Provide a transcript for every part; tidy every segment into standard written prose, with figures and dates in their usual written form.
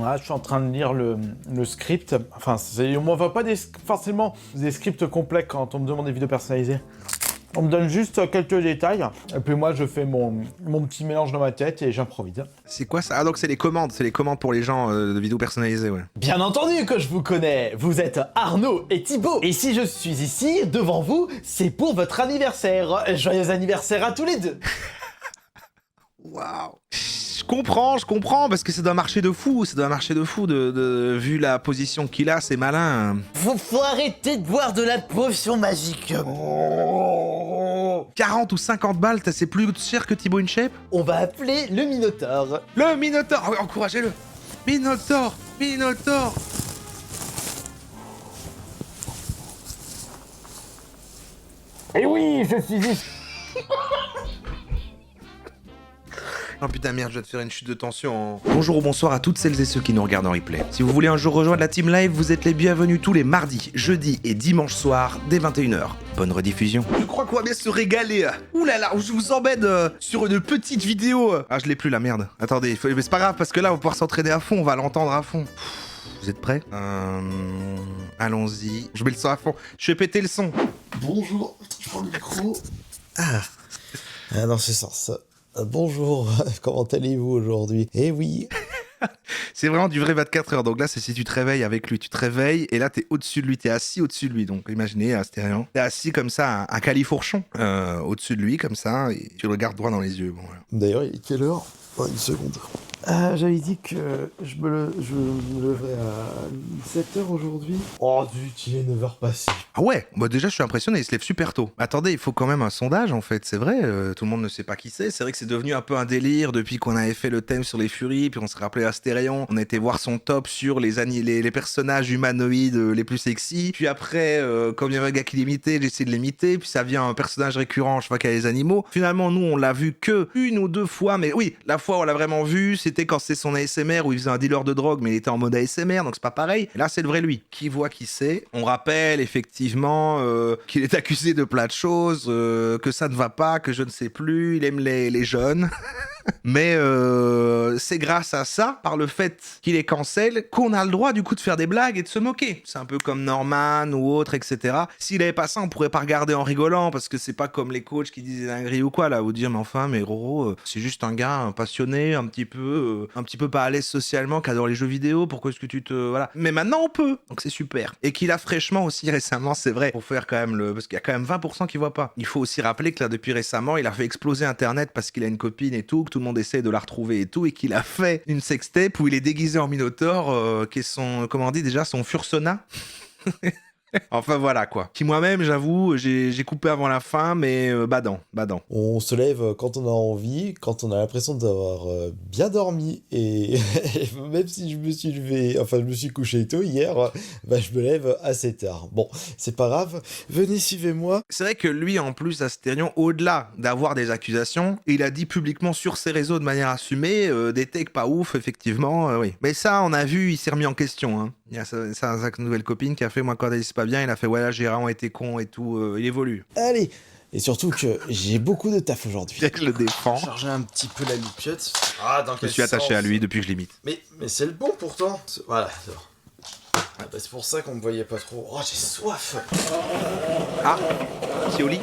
Là, je suis en train de lire le script. Enfin, on m'envoie pas forcément des scripts complets quand on me demande des vidéos personnalisées. On me donne juste quelques détails, et puis moi je fais mon petit mélange dans ma tête et j'improvise. C'est quoi ça? Ah donc c'est les commandes pour les gens de vidéos personnalisées, ouais. Bien entendu que je vous connais, vous êtes Arnaud et Thibaut, et si je suis ici, devant vous, c'est pour votre anniversaire. Joyeux anniversaire à tous les deux. Waouh. Je comprends, parce que ça doit marcher de fou, vu la position qu'il a, c'est malin. Faut arrêter de boire de la potion magique. 40 ou 50 balles, c'est plus cher que Thibaut InShape? On va appeler le Minotaure. Le Minotaure, encouragez-le. Minotaure. Et oui, je suis ici. Oh putain merde, je vais te faire une chute de tension. Bonjour ou bonsoir à toutes celles et ceux qui nous regardent en replay. Si vous voulez un jour rejoindre la team live, vous êtes les bienvenus tous les mardis, jeudis et dimanches soirs dès 21h. Bonne rediffusion. Je crois qu'on va bien se régaler. Ouh là là, je vous emmène sur une petite vidéo. Ah, je l'ai plus la merde. Attendez, mais c'est pas grave parce que là on va pouvoir s'entraîner à fond, on va l'entendre à fond. Vous êtes prêts? Allons-y. Je mets le son à fond. Je fais péter le son. Bonjour, je prends le micro. Ah non, c'est ça. Bonjour, comment allez-vous aujourd'hui? Eh oui. C'est vraiment du vrai 24 heures. Donc là, c'est si tu te réveilles avec lui. Tu te réveilles et là, t'es au-dessus de lui. T'es assis au-dessus de lui. Donc imaginez, Astérion. T'es assis comme ça, à califourchon, au-dessus de lui, comme ça, et tu le regardes droit dans les yeux. Bon, voilà. D'ailleurs, il est quelle heure? Oh, une seconde. J'avais dit que je me leverais à 7h aujourd'hui. Oh zut, il est 9h passé. Ah ouais, bah déjà je suis impressionné, il se lève super tôt. Attendez, il faut quand même un sondage en fait, c'est vrai, tout le monde ne sait pas qui c'est. C'est vrai que c'est devenu un peu un délire depuis qu'on avait fait le thème sur les furies, puis on s'est rappelé Astérion, on a été voir son top sur les personnages humanoïdes les plus sexy. Puis après, comme il y avait un gars qui l'imitait, j'ai essayé de l'imiter, puis ça vient un personnage récurrent, je sais pas qu'il y a les animaux. Finalement, nous on l'a vu que une ou deux fois, mais oui, la fois où on l'a vraiment vu, c'était quand c'est son ASMR où il faisait un dealer de drogue, mais il était en mode ASMR, donc c'est pas pareil. Et là, c'est le vrai lui. Qui voit qui c'est? On rappelle effectivement qu'il est accusé de plein de choses, que ça ne va pas, que je ne sais plus, il aime les jeunes. Mais c'est grâce à ça, par le fait qu'il est cancel, qu'on a le droit du coup de faire des blagues et de se moquer. C'est un peu comme Norman ou autre, etc. S'il avait pas ça, on pourrait pas regarder en rigolant, parce que c'est pas comme les coachs qui disent des dingueries ou quoi, là, vous dire, mais enfin, mais Roro, c'est juste un gars un passionné, un petit peu pas à l'aise socialement, qui adore les jeux vidéo, pourquoi est-ce que tu te... Voilà. Mais maintenant, on peut, donc c'est super. Et qu'il a fraîchement aussi récemment, c'est vrai, pour faire quand même parce qu'il y a quand même 20% qui voient pas. Il faut aussi rappeler que là, depuis récemment, il a fait exploser Internet parce qu'il a une copine et tout, que tout le monde essaie de la retrouver et tout, et qu'il a fait une sextape où il est déguisé en Minotaure, qui est son, comment on dit déjà, son fursona. Enfin voilà quoi. Qui moi-même, j'avoue, j'ai coupé avant la fin, mais badant. On se lève quand on a envie, quand on a l'impression d'avoir bien dormi, et même si je me suis levé, enfin je me suis couché tôt hier, bah je me lève assez tard. Bon, c'est pas grave, venez suivez-moi. C'est vrai que lui, en plus, Astérion, au-delà d'avoir des accusations, il a dit publiquement sur ses réseaux de manière assumée, des takes pas ouf, effectivement, oui. Mais ça, on a vu, il s'est remis en question, hein. Il y a sa nouvelle copine qui a fait, moi quand elle dit c'est pas bien, il a fait ouais là j'ai vraiment été con et tout, il évolue. Allez, et surtout que j'ai beaucoup de taf aujourd'hui. Je le défends. Charger un petit peu la loupiote. Ah, dans Je me suis attaché à lui depuis que je l'imite. Mais c'est le bon pourtant. Voilà. Ah, bah, c'est pour ça qu'on me voyait pas trop. Oh, j'ai soif. Ah, qui au lit.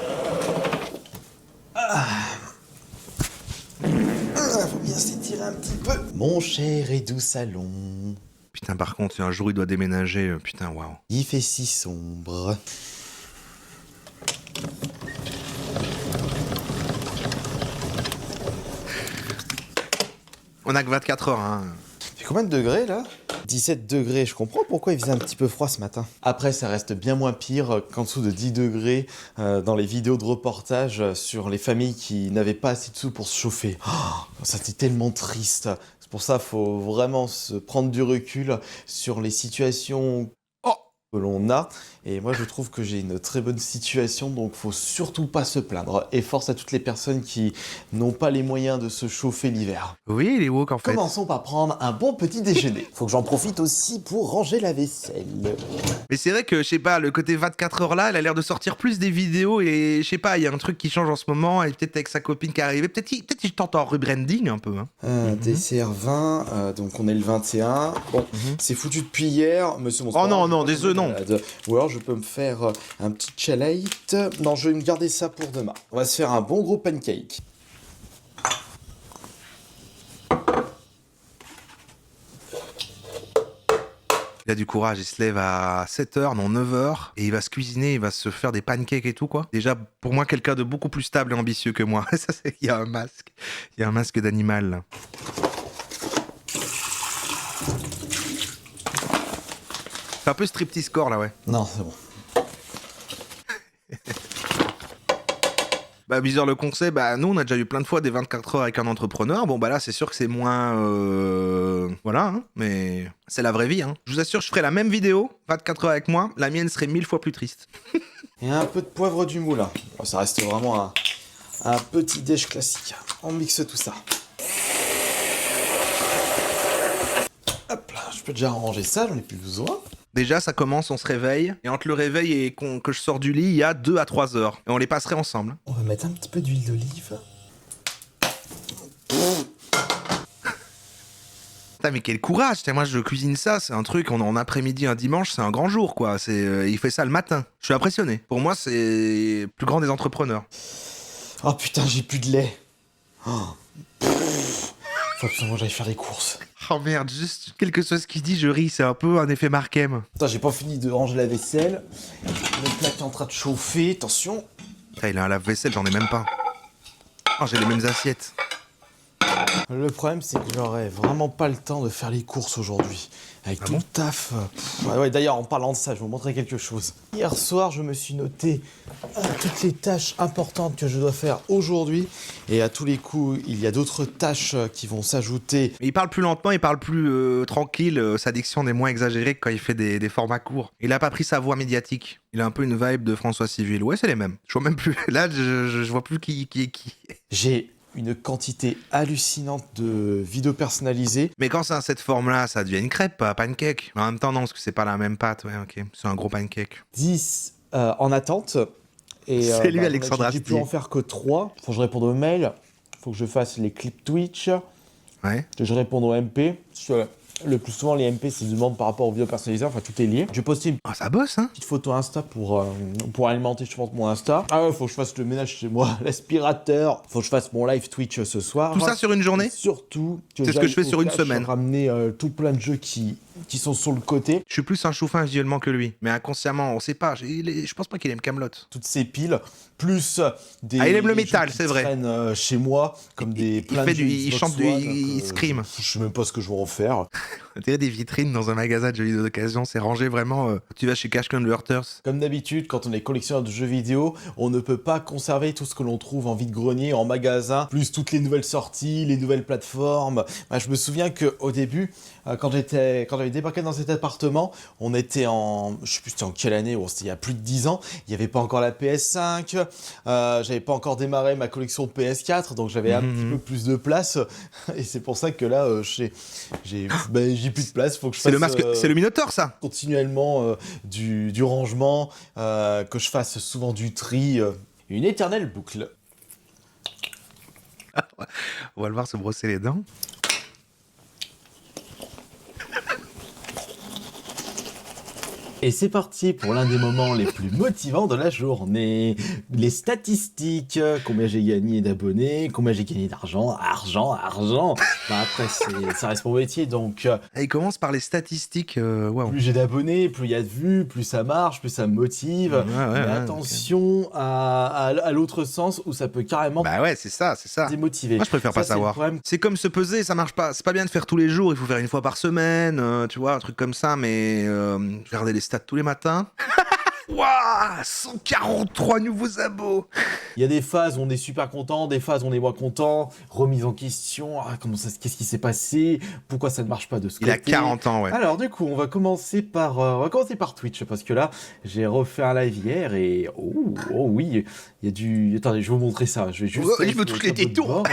Faut bien s'étirer un petit peu. Mon cher et doux salon. Putain, par contre, un jour il doit déménager, putain, waouh. Il fait si sombre. On a que 24 heures, hein. Il fait combien de degrés là? 17 degrés, je comprends pourquoi il faisait un petit peu froid ce matin. Après, ça reste bien moins pire qu'en dessous de 10 degrés dans les vidéos de reportage sur les familles qui n'avaient pas assez de sous pour se chauffer. Oh, ça c'était tellement triste. C'est pour ça qu'il faut vraiment se prendre du recul sur les situations. Oh, que l'on a. Et moi, je trouve que j'ai une très bonne situation, donc faut surtout pas se plaindre. Et force à toutes les personnes qui n'ont pas les moyens de se chauffer l'hiver. Oui, les woke en fait. Commençons par prendre un bon petit déjeuner. Faut que j'en profite aussi pour ranger la vaisselle. Mais c'est vrai que, je sais pas, le côté 24 heures là, elle a l'air de sortir plus des vidéos et je sais pas, il y a un truc qui change en ce moment, et peut-être avec sa copine qui est arrivée, peut-être que je tente en rebranding un peu. Hein. Dessert 20, donc on est le 21. Bon, c'est foutu depuis hier, monsieur Oh non, non, des œufs, non. Ou alors je peux me faire un petit chalite. Non, je vais me garder ça pour demain. On va se faire un bon gros pancake. Il a du courage, il se lève à 7h, non 9h, et il va se cuisiner, il va se faire des pancakes et tout, quoi. Déjà, pour moi, quelqu'un de beaucoup plus stable et ambitieux que moi. Ça, il y a un masque. Il y a un masque d'animal, là. C'est un peu striptease core, là, ouais. Non, c'est bon. Bah, bizarre le concept, bah, nous, on a déjà eu plein de fois des 24 heures avec un entrepreneur. Bon, bah là, c'est sûr que c'est moins... Voilà, hein, mais c'est la vraie vie, hein. Je vous assure, je ferai la même vidéo, 24 heures avec moi, la mienne serait 1000 fois plus triste. Et un peu de poivre du moulin. Bon, ça reste vraiment un petit déj classique. On mixe tout ça. Hop là, je peux déjà ranger ça, j'en ai plus besoin. Déjà, ça commence, on se réveille, et entre le réveil et que je sors du lit, il y a 2 à 3 heures. Et on les passerait ensemble. On va mettre un petit peu d'huile d'olive. Putain, mais quel courage! Tiens, moi, je cuisine ça, c'est un truc, en après-midi, un dimanche, c'est un grand jour, quoi. Il fait ça le matin. Je suis impressionné. Pour moi, c'est le plus grand des entrepreneurs. Oh putain, j'ai plus de lait. Oh. Faut absolument que j'aille faire les courses. Oh merde, juste quelque chose qui dit, je ris, c'est un peu un effet Markem. Putain, j'ai pas fini de ranger la vaisselle. Le plat est en train de chauffer, attention. Putain, il a un lave-vaisselle, j'en ai même pas. Oh, j'ai les mêmes assiettes. Le problème, c'est que j'aurais vraiment pas le temps de faire les courses aujourd'hui. Avec tout le taf. Ouais, d'ailleurs, en parlant de ça, je vais vous montrer quelque chose. Hier soir, je me suis noté toutes les tâches importantes que je dois faire aujourd'hui. Et à tous les coups, il y a d'autres tâches qui vont s'ajouter. Il parle plus lentement, il parle plus tranquille, sa diction est moins exagérée que quand il fait des formats courts. Il a pas pris sa voix médiatique. Il a un peu une vibe de François Civil. Ouais, c'est les mêmes. Je vois même plus. Là, je vois plus qui est qui. J'ai une quantité hallucinante de vidéos personnalisées. Mais quand c'est cette forme-là, ça devient une crêpe, pas un pancake. En même temps, non, parce que c'est pas la même pâte. Ouais, ok. C'est un gros pancake. 10 en attente. Et, c'est lui, Alexandre j'ai pu en faire que 3. Faut que je réponde aux mails. Faut que je fasse les clips Twitch. Ouais. Que je réponde aux MP. Parce que le plus souvent, les MP, c'est des demandes par rapport aux vidéos personnalisées. Enfin, tout est lié. Je vais poster une Ah, ça bosse, hein. petite photo Insta pour alimenter, je pense, mon Insta. Ah ouais, faut que je fasse le ménage chez moi, l'aspirateur. Faut que je fasse mon live Twitch ce soir. Tout ça sur une journée? Et surtout, c'est ce que je fais sur une semaine. Ramener tout plein de jeux qui sont sur le côté. Je suis plus un chouffin visuellement que lui. Mais inconsciemment, on sait pas. Je pense pas qu'il aime Kaamelott. Toutes ces piles, plus des. Ah, il aime le des métal, jeux qui c'est vrai. traînent, chez moi, comme des. Il chante il scream. Je sais même pas ce que je vais en faire. On dirait des vitrines dans un magasin de jeux vidéo d'occasion. C'est rangé vraiment. Tu vas chez Cash Converters. Comme d'habitude, quand on est collectionneur de jeux vidéo, on ne peut pas conserver tout ce que l'on trouve en vide-grenier, en magasin, plus toutes les nouvelles sorties, les nouvelles plateformes. Bah, je me souviens qu'au début, quand j'avais débarqué dans cet appartement, on était en, je sais plus c'était en quelle année, bon, c'était il y a plus de 10 ans, il n'y avait pas encore la PS5, j'avais pas encore démarré ma collection PS4, donc j'avais un petit peu plus de place, et c'est pour ça que là, j'ai plus de place, faut que je fasse... C'est le Minotaur, ça. Continuellement du rangement, que je fasse souvent du tri, une éternelle boucle. On va le voir se brosser les dents. Et c'est parti pour l'un des moments les plus motivants de la journée. Les statistiques, combien j'ai gagné d'abonnés, combien j'ai gagné d'argent, argent. Bah après, ça reste mon métier, donc... Il commence par les statistiques, wow. Plus j'ai d'abonnés, plus il y a de vues, plus ça marche, plus ça me motive. Mais attention à l'autre sens où ça peut carrément... Bah ouais, c'est ça. Démotiver. Moi, je préfère pas savoir. C'est comme se peser, ça marche pas. C'est pas bien de faire tous les jours, il faut faire une fois par semaine, tu vois, un truc comme ça, mais regarder les stats tous les matins. Waouh, 143 nouveaux abos. Il y a des phases où on est super content, des phases où on est moins content, remise en question, qu'est-ce qui s'est passé, pourquoi ça ne marche pas de ce Il a côté. 40 ans, ouais. Alors du coup, on va commencer par Twitch, parce que là, j'ai refait un live hier et oh oui, il y a du... Attendez, je vais vous montrer ça, je vais juste... Il veut toucher les tétons.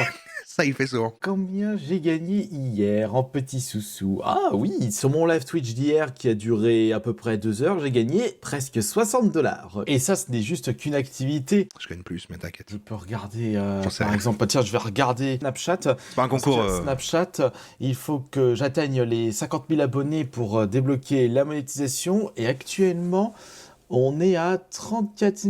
Ça, il fait souvent. Combien j'ai gagné hier en petits sous-sous? Ah oui, sur mon live Twitch d'hier qui a duré à peu près 2 heures, j'ai gagné presque $60. Et ça, ce n'est juste qu'une activité. Je gagne plus, mais t'inquiète. Je peux regarder, sais par rien. exemple, tiens, je vais regarder Snapchat. C'est pas un Parce concours. que Snapchat, il faut que j'atteigne les 50 000 abonnés pour débloquer la monétisation. Et actuellement, on est à 34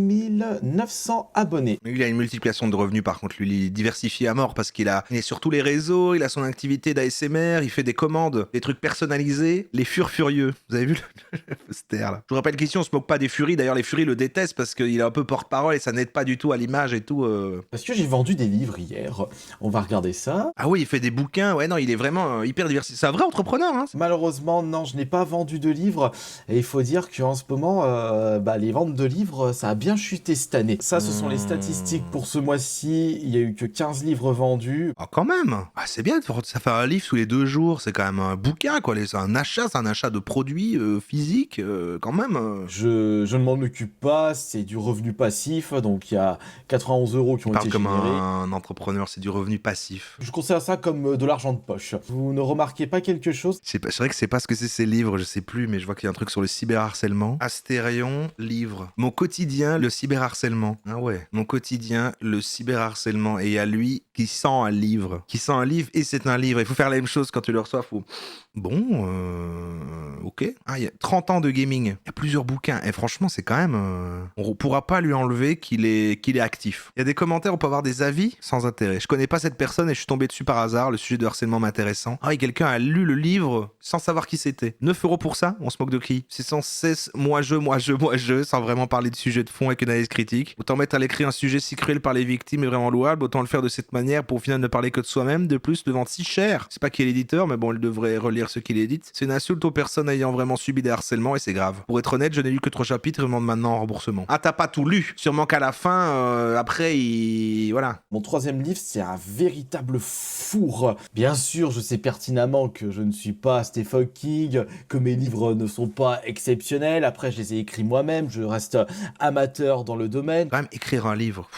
900 abonnés. Lui, il a une multiplication de revenus, par contre, lui, il est diversifié à mort parce il est sur tous les réseaux, il a son activité d'ASMR, il fait des commandes, des trucs personnalisés, les furieux. Vous avez vu le poster là? Je vous rappelle qu'ici, on se moque pas des furies, d'ailleurs, les furies le détestent parce qu'il est un peu porte-parole et ça n'aide pas du tout à l'image et tout. Parce que j'ai vendu des livres hier. On va regarder ça. Ah oui, il fait des bouquins, ouais, non, il est vraiment hyper diversifié. C'est un vrai entrepreneur, hein. Malheureusement, non, je n'ai pas vendu de livres. Et il faut dire qu'en ce moment, les ventes de livres, ça a bien chuté cette année. Ça, ce sont les statistiques pour ce mois-ci. Il y a eu que 15 livres vendus. Ah, quand même. Ah, c'est bien, ça fait un livre tous les 2 jours, c'est quand même un bouquin, quoi. C'est un achat de produits physiques, quand même. Je ne m'en occupe pas, c'est du revenu passif. Donc, il y a 91 € qui ont été Parle comme générés. un entrepreneur, c'est du revenu passif. Je considère ça comme de l'argent de poche. Vous ne remarquez pas quelque chose? C'est vrai que c'est pas ce que c'est ces livres, je sais plus, mais je vois qu'il y a un truc sur le cyberharcèlement. Astérion, livre. Mon quotidien, le cyberharcèlement. Ah ouais. Mon quotidien, le cyberharcèlement. Et il y a lui qui sent un livre. Et c'est un livre. Il faut faire la même chose quand tu le reçois. Bon, ok. Ah, il y a 30 ans de gaming. Il y a plusieurs bouquins. Et franchement, c'est quand même... On pourra pas lui enlever qu'il est actif. Il y a des commentaires, on peut avoir des avis sans intérêt. Je connais pas cette personne et je suis tombé dessus par hasard. Le sujet de harcèlement m'intéressant. Ah, et quelqu'un a lu le livre sans savoir qui c'était. 9 € pour ça? On se moque de qui? C'est sans cesse moi je, sans vraiment parler de sujet de fond avec une analyse critique. Autant mettre à l'écrit un sujet si cruel par les victimes est vraiment louable, autant le faire de cette manière pour au final ne parler que de soi-même. De plus, le vendre si cher. C'est pas qui est l'éditeur, mais bon, il devrait relire ce qu'il édite. C'est une insulte aux personnes ayant vraiment subi des harcèlements et c'est grave. Pour être honnête, je n'ai lu que 3 chapitres et demande maintenant un remboursement. Ah, t'as pas tout lu? Sûrement qu'à la fin, après, voilà. Mon 3e livre, c'est un véritable four. Bien sûr, je sais pertinemment que je ne suis pas Stephen King, que mes livres ne sont pas exceptionnels. Après, je les ai écrits moi-même, je reste amateur dans le domaine. Quand même, écrire un livre,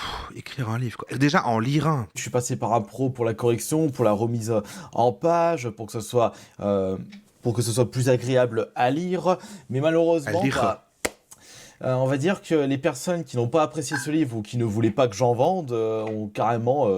quoi. Déjà, en lire un. Je suis passé par un pro pour la correction, pour la remise en page, pour que ce soit plus agréable à lire. Mais malheureusement, À lire. on va dire que les personnes qui n'ont pas apprécié ce livre ou qui ne voulaient pas que j'en vende ont carrément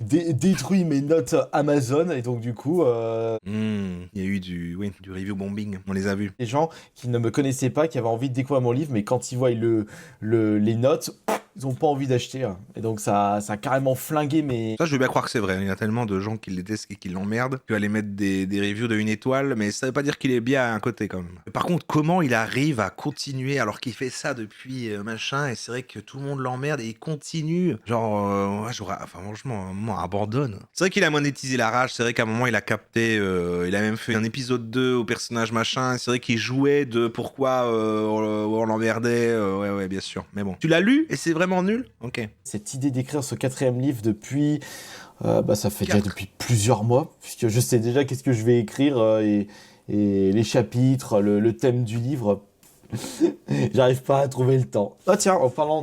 détruit mes notes Amazon. Et donc du coup... Il y a eu du review bombing, on les a vus. Les gens qui ne me connaissaient pas, qui avaient envie de découvrir mon livre, mais quand ils voient les notes... Ils n'ont pas envie d'acheter. Et donc ça a carrément flingué mes... Ça, je veux bien croire que c'est vrai. Il y a tellement de gens qui le détestent et qui l'emmerdent, qui aller mettre des reviews de 1 étoile, mais ça veut pas dire qu'il est bien à un côté quand même. Mais par contre, comment il arrive à continuer alors qu'il fait ça depuis machin, et c'est vrai que tout le monde l'emmerde et il continue. Genre, franchement, à un moment, abandonne. C'est vrai qu'il a monétisé la rage, c'est vrai qu'à un moment, il a capté, il a même fait un épisode 2 au personnage machin, c'est vrai qu'il jouait de pourquoi on l'emmerdait, ouais, bien sûr. Mais bon. Tu l'as lu et c'est vraiment nul? Ok. Cette idée d'écrire ce 4e livre depuis... ça fait déjà depuis plusieurs mois, puisque je sais déjà qu'est-ce que je vais écrire et les chapitres, le thème du livre. J'arrive pas à trouver le temps. Ah tiens, en parlant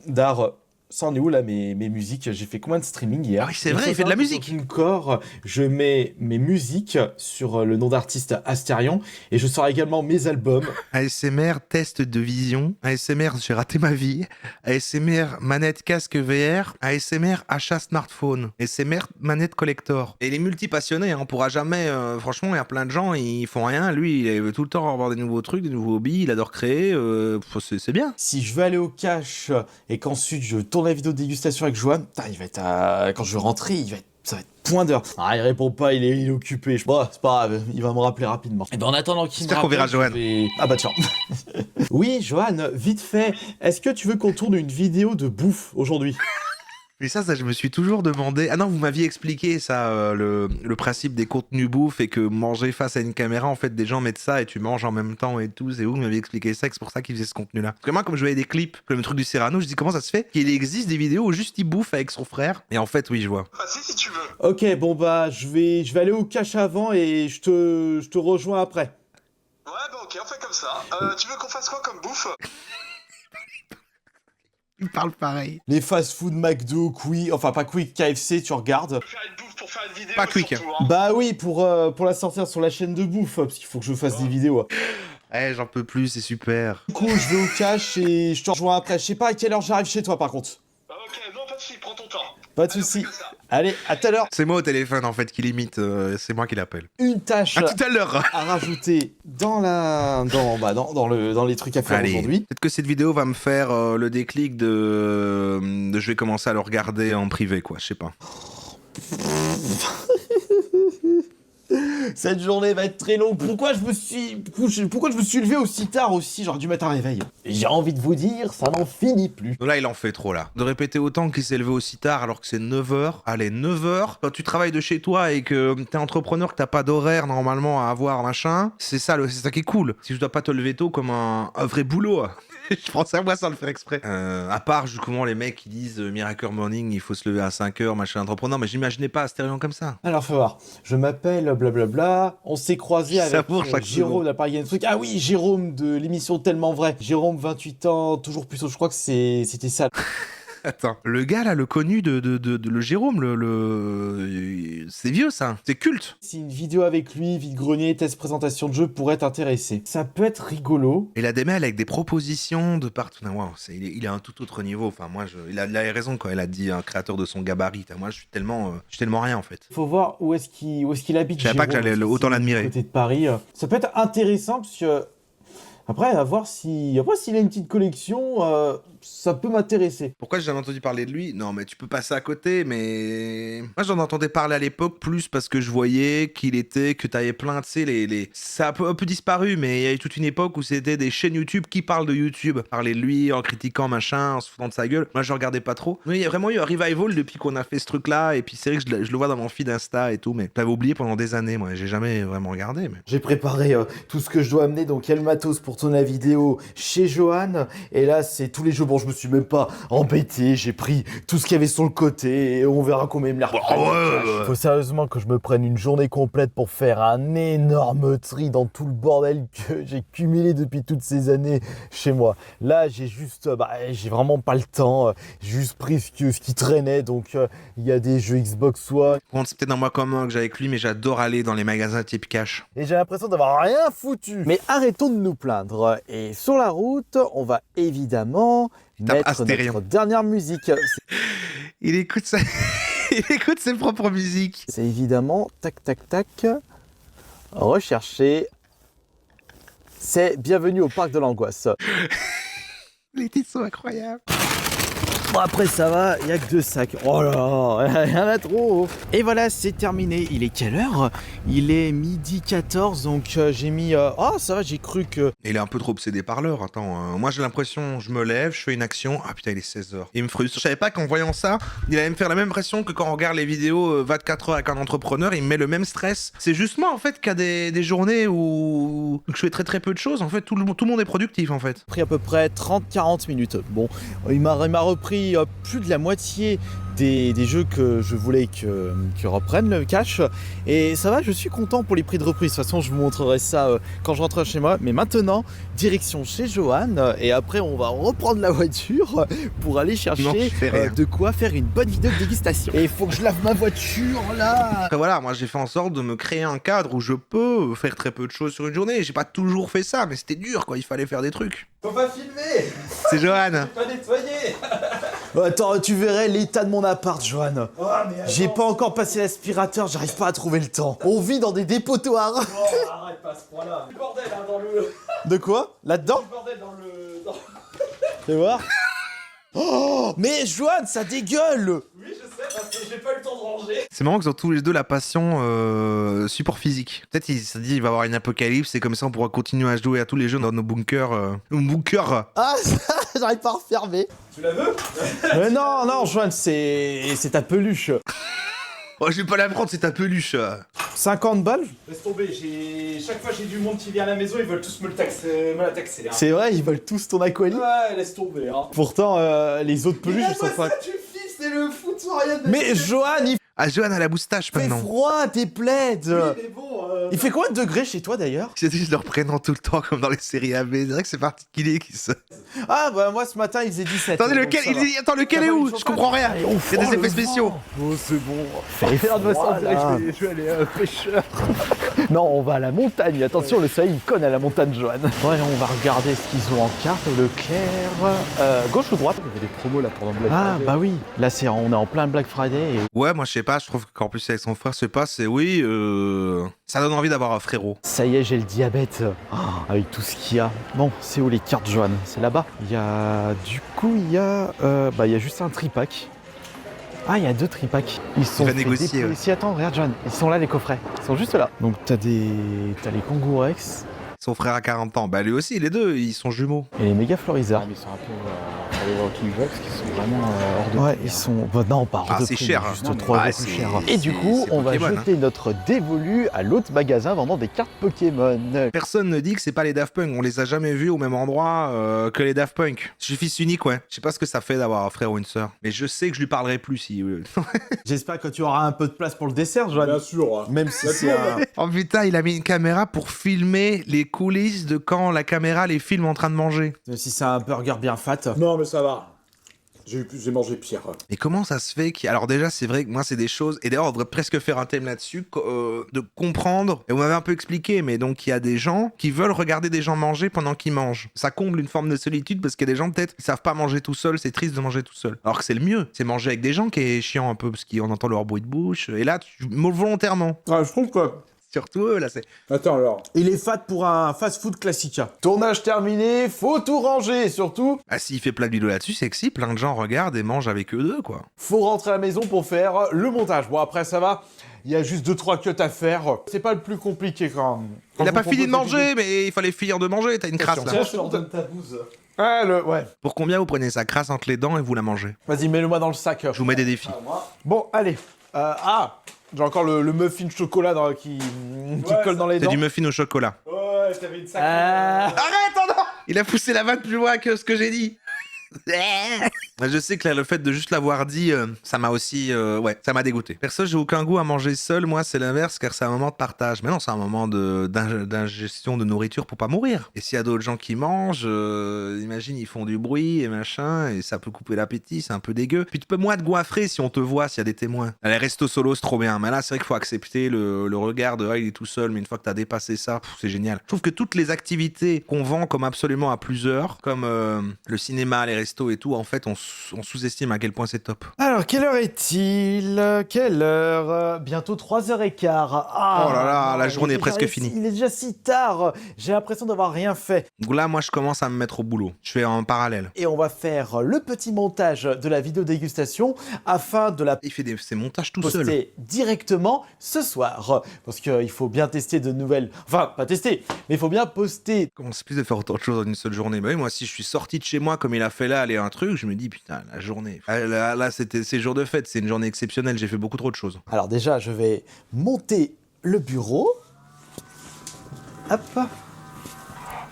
d'art... Ça en est où là mes musiques? J'ai fait combien de streaming hier? Ah oui, c'est vrai, il fait de la musique. Sur TuneCore, je mets mes musiques sur le nom d'artiste Astérion et je sors également mes albums. ASMR test de vision, ASMR j'ai raté ma vie, ASMR manette casque VR, ASMR achat smartphone, ASMR manette collector. Et les multipassionnés, on pourra jamais, franchement il y a plein de gens, ils font rien, lui il veut tout le temps avoir des nouveaux trucs, des nouveaux hobbies, il adore créer, c'est bien. Si je veux aller au cash et qu'ensuite je tourne la vidéo de dégustation avec Johan, il va être quand je vais rentrer, ça va être point d'heure. Ah, il répond pas, il est occupé. Bon, c'est pas grave, il va me rappeler rapidement. Et en attendant qu'il me J'espère qu'on verra rappelle, Johan. Ah bah tiens. Oui, Johan, vite fait, est-ce que tu veux qu'on tourne une vidéo de bouffe aujourd'hui? Mais ça, je me suis toujours demandé. Ah non, vous m'aviez expliqué ça, le principe des contenus bouffe et que manger face à une caméra, en fait, des gens mettent ça et tu manges en même temps et tout. C'est vous qui m'aviez expliqué ça, et c'est pour ça qu'ils faisaient ce contenu-là. Parce que moi, comme je voyais des clips, comme le truc du Cyrano, je dis comment ça se fait qu'il existe des vidéos où juste il bouffe avec son frère. Et en fait, oui, je vois. Ah si tu veux. Ok, bon bah je vais aller au cache avant et je te rejoins après. Ouais, bah ok, on fait comme ça. Tu veux qu'on fasse quoi comme bouffe? Il parle pareil. Les fast-food McDo, Quick, enfin pas Quick, KFC, tu regardes. Faire une bouffe pour faire une vidéo. Pas quick. Surtout, hein. Bah oui, pour la sortir sur la chaîne de bouffe, parce qu'il faut que je fasse des vidéos. Eh, j'en peux plus, c'est super. Du coup, je vais au cache et je te rejoins après. Je sais pas à quelle heure j'arrive chez toi par contre. Ok, non, pas de soucis, prends ton temps. Pas de Allez, on soucis. fait que ça. Allez, à tout à l'heure. C'est moi au téléphone, en fait, qui limite. C'est moi qui l'appelle. Une tâche À tout à l'heure. à rajouter dans les trucs à faire Allez, aujourd'hui. peut-être que cette vidéo va me faire le déclic de je vais commencer à le regarder en privé, quoi. Je sais pas. Cette journée va être très longue. Pourquoi je me suis levé aussi tard aussi? J'aurais dû mettre un réveil. J'ai envie de vous dire, ça n'en finit plus. Là, il en fait trop, là. De répéter autant qu'il s'est levé aussi tard alors que c'est 9h. Allez, 9h. Quand tu travailles de chez toi et que t'es entrepreneur, que t'as pas d'horaire normalement à avoir, machin, c'est ça qui est cool. Si je dois pas te lever tôt comme un vrai boulot. Je pensais à moi sans le faire exprès. À part, justement, les mecs qui disent Miracle Morning, il faut se lever à 5h, machin entrepreneur, mais j'imaginais pas Astérion comme ça. Alors, faut voir. Je m'appelle blablabla. On s'est croisé avec Savoure chaque Jérôme seconde. d'Appareil Games Truc. Ah oui, Jérôme de l'émission Tellement Vrai. Jérôme, 28 ans, toujours plus tôt. Je crois que c'était ça. Attends, le gars là, le connu de le Jérôme, c'est vieux ça, c'est culte. Si une vidéo avec lui, vide-grenier, test présentation de jeu pourrait t'intéresser. Ça peut être rigolo. Il a des mails avec des propositions de partout. Non, wow, il est à un tout autre niveau. Enfin, moi, il a raison quand il a dit un créateur de son gabarit. Moi, je suis tellement rien en fait. Faut voir où est-ce qu'il habite. Je savais pas que Jérôme, j'allais parce autant c'est l'admirer. du côté de Paris. Ça peut être intéressant parce que après, à voir si après s'il a une petite collection, ça peut m'intéresser. Pourquoi j'ai jamais entendu parler de lui? Non, mais tu peux passer à côté, mais... Moi, j'en entendais parler à l'époque, plus parce que je voyais que t'avais plein, tu sais, Ça a un peu disparu, mais il y a eu toute une époque où c'était des chaînes YouTube qui parlent de YouTube. Parler de lui en critiquant, machin, en se foutant de sa gueule. Moi, je regardais pas trop. Mais il y a vraiment eu un revival depuis qu'on a fait ce truc-là, et puis c'est vrai que je le vois dans mon feed Insta et tout, mais j'avais oublié pendant des années, moi. J'ai jamais vraiment regardé, mais... J'ai préparé tout ce que je dois amener, donc il y a le matos pour tourner la vidéo chez Johan. Et là, c'est tous les jeux. Bon, je me suis même pas embêté. J'ai pris tout ce qu'il y avait sur le côté et on verra combien il me les reprend. Faut sérieusement que je me prenne une journée complète pour faire un énorme tri dans tout le bordel que j'ai cumulé depuis toutes ces années chez moi. Là, j'ai vraiment pas le temps. J'ai juste pris ce qui traînait. Donc, il y a des jeux Xbox One. Bon, c'est peut-être dans moi commun que j'ai avec lui, mais j'adore aller dans les magasins type cash. Et j'ai l'impression d'avoir rien foutu. Mais arrêtons de nous plaindre. Et sur la route, on va évidemment mettre Astérion. notre dernière musique. Il écoute ça. Il écoute ses propres musiques. C'est évidemment, tac, tac, tac, rechercher. C'est Bienvenue au Parc de l'Angoisse. Les titres sont incroyables. Bon, après ça va, il n'y a que 2 sacs. Oh là, il y en a trop. Et voilà, c'est terminé. Il est quelle heure? Il est 12h14, donc j'ai mis... Oh, ça va, j'ai cru que... Il est un peu trop obsédé par l'heure, attends. Moi j'ai l'impression, je me lève, je fais une action, ah putain il est 16h. Il me frustre. Je savais pas qu'en voyant ça, il allait me faire la même pression que quand on regarde les vidéos 24 heures avec un entrepreneur, il me met le même stress. C'est juste moi en fait qu'il y a des journées où je fais très très peu de choses, en fait tout le monde est productif en fait. Pris à peu près 30-40 minutes. Bon, il m'a repris plus de la moitié des jeux que je voulais que reprennent le cache. Et ça va, je suis content pour les prix de reprise. De toute façon, je vous montrerai ça quand je rentrerai chez moi. Mais maintenant, direction chez Johan. Et après, on va reprendre la voiture pour aller chercher Non, je fais rien. de quoi faire une bonne vidéo de dégustation. Et il faut que je lave ma voiture là. Après voilà, moi j'ai fait en sorte de me créer un cadre où je peux faire très peu de choses sur une journée. J'ai pas toujours fait ça, mais c'était dur quoi, il fallait faire des trucs. Faut pas filmer. C'est Johan. Pas nettoyer. Attends, tu verrais l'état de mon appart, Johan. Oh, J'ai pas encore passé l'aspirateur, j'arrive pas à trouver le temps. On vit dans des dépotoirs. Oh, arrête pas à ce point-là. Du bordel hein, dans le. De quoi? Là-dedans? Du bordel dans le. Fais voir. Oh, mais Johan, ça dégueule. Oui, je sais, bah, j'ai pas eu le temps de ranger. C'est marrant qu'ils ont tous les deux la passion support physique. Peut-être il s'est dit il va y avoir une apocalypse et comme ça on pourra continuer à jouer à tous les jeux dans nos bunkers. Ah, ça, j'arrive pas à refermer. Tu la veux? Mais non, non, Joanne, c'est ta peluche. Oh, je vais pas la prendre, c'est ta peluche. 50 balles? Laisse tomber, chaque fois j'ai du monde qui vient à la maison, ils veulent tous me la taxer. Hein. C'est vrai, ils veulent tous ton aquali. Ouais, laisse tomber. Hein. Pourtant, les autres peluches, elles sont pas... tu fixes, c'est le foot sans rien de... Mais Joanne, il Ah, Johan a la moustache fait maintenant. froid, t'es plaide. mais bon... Il fait combien de degrés chez toi d'ailleurs? C'est juste leur prénom tout le temps comme dans les séries AB. C'est vrai que c'est particulier qui se. Ah bah moi ce matin il faisait 17. Attendez, donc lequel ça va. Attends, lequel est où? Je comprends rien. Allez, Il y a des effets spéciaux. Oh c'est bon. Je vais aller pêcheur. Non, on va à la montagne. Attention, le soleil il conne à la montagne, Johan. Ouais, on va regarder ce qu'ils ont en carte. Leclerc. Gauche ou droite? Il y avait des promos là pendant Black Ah Friday. bah oui. Là on est en plein Black Friday. Ouais, moi je sais pas, je trouve qu'en plus avec son frère, je sais pas, c'est oui, ça donne envie d'avoir un frérot. Ça y est, j'ai le diabète. Oh, avec tout ce qu'il y a. Bon, c'est où les cartes, Joanne? C'est là-bas. Il y a... Du coup, il y a juste un tripack. Ah, il y a 2 tripacks. Ils sont va fait négocier, dépouiller. ouais. Si, attends, regarde, Joanne. Ils sont là, les coffrets. Ils sont juste là. Donc, t'as les Kangourex Son frère a 40 ans. Bah lui aussi, les deux, ils sont jumeaux. et les méga Florizards. Ah, mais ils sont un peu. Aller voir King Vox qui sont vraiment hors de Ouais, prix, ils hein. sont... Bah, non, pas hors Ah, de c'est prix, cher, mais hein. juste Non, mais- 3 Ah, euros plus c'est- cher. Et du coup, c'est on va Pokémon, jeter notre dévolu à l'autre magasin vendant des cartes Pokémon. Personne ne dit que c'est pas les Daft Punk, on les a jamais vus au même endroit que les Daft Punk. Je suis fils unique, ouais. Je sais pas ce que ça fait d'avoir un frère ou une sœur, mais je sais que je lui parlerai plus si. J'espère que tu auras un peu de place pour le dessert, Joanne. Bien sûr. Hein. Même si c'est un... Oh putain, il a mis une caméra pour filmer les coulisses de quand la caméra les filme en train de manger. Même si c'est un burger bien fat. Non, mais ça va. J'ai mangé pire. Et comment ça se fait Alors déjà, c'est vrai que moi, c'est des choses... Et d'ailleurs, on devrait presque faire un thème là-dessus, de comprendre... Et on m'avait un peu expliqué, mais donc il y a des gens qui veulent regarder des gens manger pendant qu'ils mangent. Ça comble une forme de solitude parce qu'il y a des gens, peut-être, qui savent pas manger tout seul, c'est triste de manger tout seul. Alors que c'est le mieux, c'est manger avec des gens qui est chiant un peu parce qu'on entend leur bruit de bouche. Et là, tu volontairement. Ah, je trouve que... Surtout eux, là, c'est... Attends alors. Il est fat pour un fast-food classique. Tournage terminé, faut tout ranger et surtout, Ah, s'il fait plein de vidéos là-dessus, c'est que si, plein de gens regardent et mangent avec eux deux, quoi. faut rentrer à la maison pour faire le montage. Bon après ça va, il y a juste 2-3 cuts à faire. C'est pas le plus compliqué quand Il a je pas vous fini de propose des manger, mais il fallait finir de manger, t'as une crasse, là. Tiens, je te redonne ta bouse. Ah ouais. Pour combien vous prenez sa crasse entre les dents et vous la mangez? Vas-y, mets-le-moi dans le sac. Je vous mets des défis. Bon, allez. J'ai encore le muffin chocolat qui colle dans les C'est dents. du muffin au chocolat. Ouais, t'avais une sacrée... Arrête, oh non! Il a poussé la vanne plus loin que ce que j'ai dit. Je sais que là, le fait de juste l'avoir dit, ça m'a aussi... ouais, ça m'a dégoûté. Perso, j'ai aucun goût à manger seul. Moi, c'est l'inverse, car c'est un moment de partage. Mais non, c'est un moment d'ingestion de nourriture pour pas mourir. Et s'il y a d'autres gens qui mangent, imagine, ils font du bruit et machin, et ça peut couper l'appétit, c'est un peu dégueu. Puis tu peux moins te goinfrer si on te voit, s'il y a des témoins. Les restos solo, c'est trop bien. Mais là, c'est vrai qu'il faut accepter le regard de « Ah, il est tout seul », mais une fois que t'as dépassé ça, c'est génial. Je trouve que toutes les activités qu'on vend comme absolument à plusieurs, comme le cinéma, les restos et tout, en fait, on sous-estime à quel point c'est top. Alors, quelle heure est-il? Quelle heure? Bientôt 3h15. Ah, Oh là là, la il journée est déjà presque finie. Il est déjà si tard. J'ai l'impression d'avoir rien fait. Donc là, moi, je commence à me mettre au boulot. Je fais en parallèle. Et on va faire le petit montage de la vidéo dégustation afin de la Il fait ses montages tout seul. poster directement ce soir. Parce qu'il faut bien tester de nouvelles... Enfin, pas tester, mais il faut bien poster. Comment c'est plus de faire autant de choses en une seule journée? Bah oui, moi, si je suis sorti de chez moi comme il a fait là, aller un truc, je me dis, putain, la journée. Là, c'est jour de fête, c'est une journée exceptionnelle, j'ai fait beaucoup trop de choses. Alors déjà, je vais monter le bureau. Hop.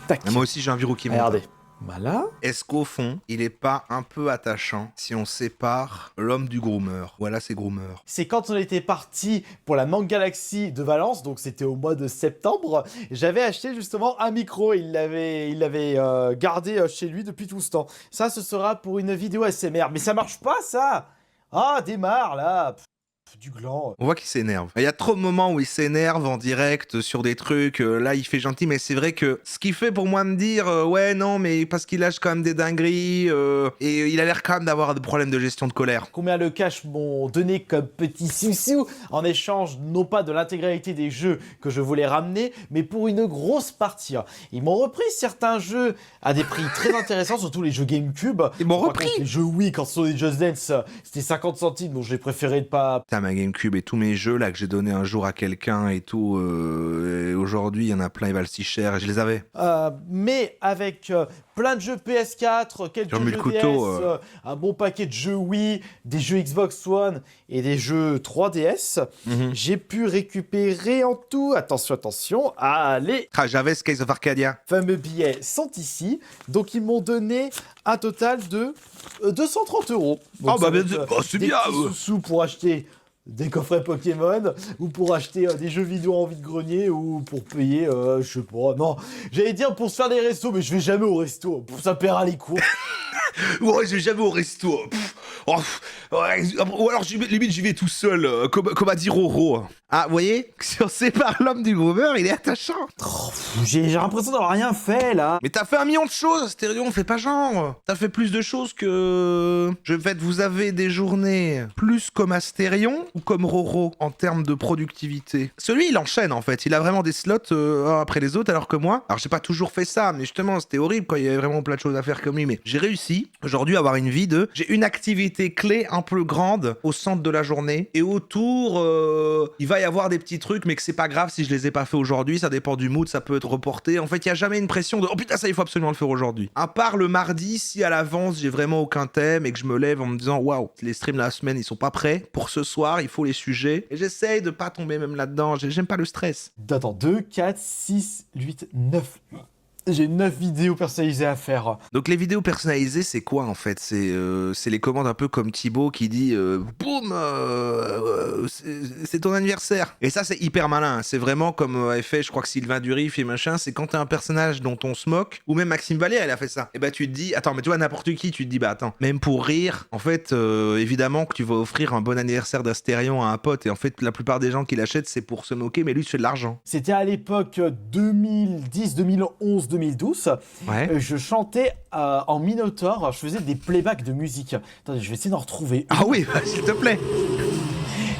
Tac. Moi aussi, j'ai un virou qui monte. Regardez. Voilà. Est-ce qu'au fond, il est pas un peu attachant si on sépare l'homme du groomer? Voilà, c'est groomer. C'est quand on était parti pour la Mangue Galaxy de Valence, donc c'était au mois de septembre, j'avais acheté justement un micro, il l'avait gardé chez lui depuis tout ce temps. Ça, ce sera pour une vidéo SMR, mais ça marche pas ça. Ah, démarre là. du gland. On voit qu'il s'énerve. Il y a trop de moments où il s'énerve en direct sur des trucs. Là, il fait gentil, mais c'est vrai que ce qui fait pour moi me dire ouais, non, mais parce qu'il lâche quand même des dingueries et il a l'air quand même d'avoir des problèmes de gestion de colère. Combien le cash m'ont donné comme petit sous en échange non pas de l'intégralité des jeux que je voulais ramener, mais pour une grosse partie. Ils m'ont repris certains jeux à des prix très intéressants, surtout les jeux GameCube. Ils m'ont Par repris contre, les jeux Wii, quand Sony Just Dance, c'était 50 centimes, donc j'ai préféré de pas... Putain, ma GameCube et tous mes jeux là que j'ai donné un jour à quelqu'un et tout, et aujourd'hui, il y en a plein, ils valent si cher, et je les avais. Mais avec plein de jeux PS4, quelques J'ai remis jeux le couteau, DS, un bon paquet de jeux Wii, des jeux Xbox One et des jeux 3DS, j'ai pu récupérer en tout, attention, allez, Ah, j'avais Skies of Arcadia. fameux billets sont ici, donc ils m'ont donné un total de 230 €. Ah, bah, c'est des bien, petits sous pour acheter des coffrets Pokémon, ou pour acheter des jeux vidéo en vide-grenier, ou pour payer, je sais pas, non, j'allais dire pour se faire des restos, mais je vais jamais au resto, ça paiera les cours. Ouais, je vais jamais au resto. Ouais, ou alors limite j'y vais tout seul, comme a dit Roro. Ah, vous voyez, si on sépare l'homme du groomer, il est attachant. J'ai l'impression d'avoir rien fait, là. Mais t'as fait 1 million de choses, Astérion, on fait pas genre. T'as fait plus de choses que... vous avez des journées plus comme Astérion ou comme Roro en termes de productivité. Celui, il enchaîne en fait, il a vraiment des slots un après les autres, alors que moi... Alors j'ai pas toujours fait ça, mais justement, c'était horrible quand il y avait vraiment plein de choses à faire comme lui, mais j'ai réussi aujourd'hui à avoir une vie de... J'ai une activité clé un peu grande au centre de la journée, et autour, il va y avoir des petits trucs, mais que c'est pas grave si je les ai pas fait aujourd'hui, ça dépend du mood, ça peut être reporté. En fait, il y a jamais une pression de oh putain, ça il faut absolument le faire aujourd'hui. À part le mardi, si à l'avance j'ai vraiment aucun thème et que je me lève en me disant waouh, les streams de la semaine ils sont pas prêts pour ce soir, il faut les sujets. Et j'essaye de pas tomber même là-dedans, j'aime pas le stress. Attends, 2, 4, 6, 8, 9. J'ai 9 vidéos personnalisées à faire. Donc les vidéos personnalisées, c'est quoi en fait? C'est les commandes un peu comme Thibaut qui dit boum, c'est ton anniversaire. Et ça c'est hyper malin. C'est vraiment comme avait fait, je crois que Sylvain Durif et machin. C'est quand t'as un personnage dont on se moque, ou même Maxime Vallière, il a fait ça. Et bah tu te dis, attends, mais tu vois n'importe qui, tu te dis bah attends, même pour rire, en fait, évidemment que tu vas offrir un bon anniversaire d'Astérion à un pote. Et en fait, la plupart des gens qui l'achètent, c'est pour se moquer, mais lui, il se fait de l'argent. C'était à l'époque 2010, 2011, 2012. Ouais. Je chantais en Minotaur, je faisais des playbacks de musique. Attendez, je vais essayer d'en retrouver. Ah oui, bah, s'il te plaît.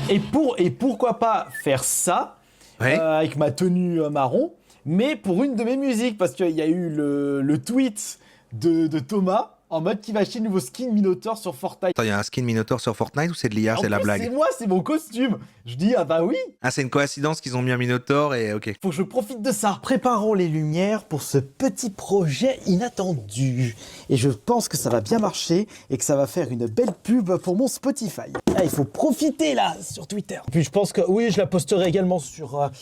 Et pourquoi pas faire ça Ouais. avec ma tenue marron, mais pour une de mes musiques, parce qu'il y a eu le tweet de Thomas en mode qui va acheter le nouveau skin Minotaur sur Fortnite. Attends, il y a un skin Minotaur sur Fortnite ou c'est de l'IA, En c'est la plus, blague? C'est moi, c'est mon costume. Je dis ah bah oui. Ah, c'est une coïncidence qu'ils ont mis un Minotaur et ok. Faut que je profite de ça. Préparons les lumières pour ce petit projet inattendu. Et je pense que ça va bien marcher et que ça va faire une belle pub pour mon Spotify. Ah, il faut profiter là sur Twitter. Puis je pense que oui, je la posterai également sur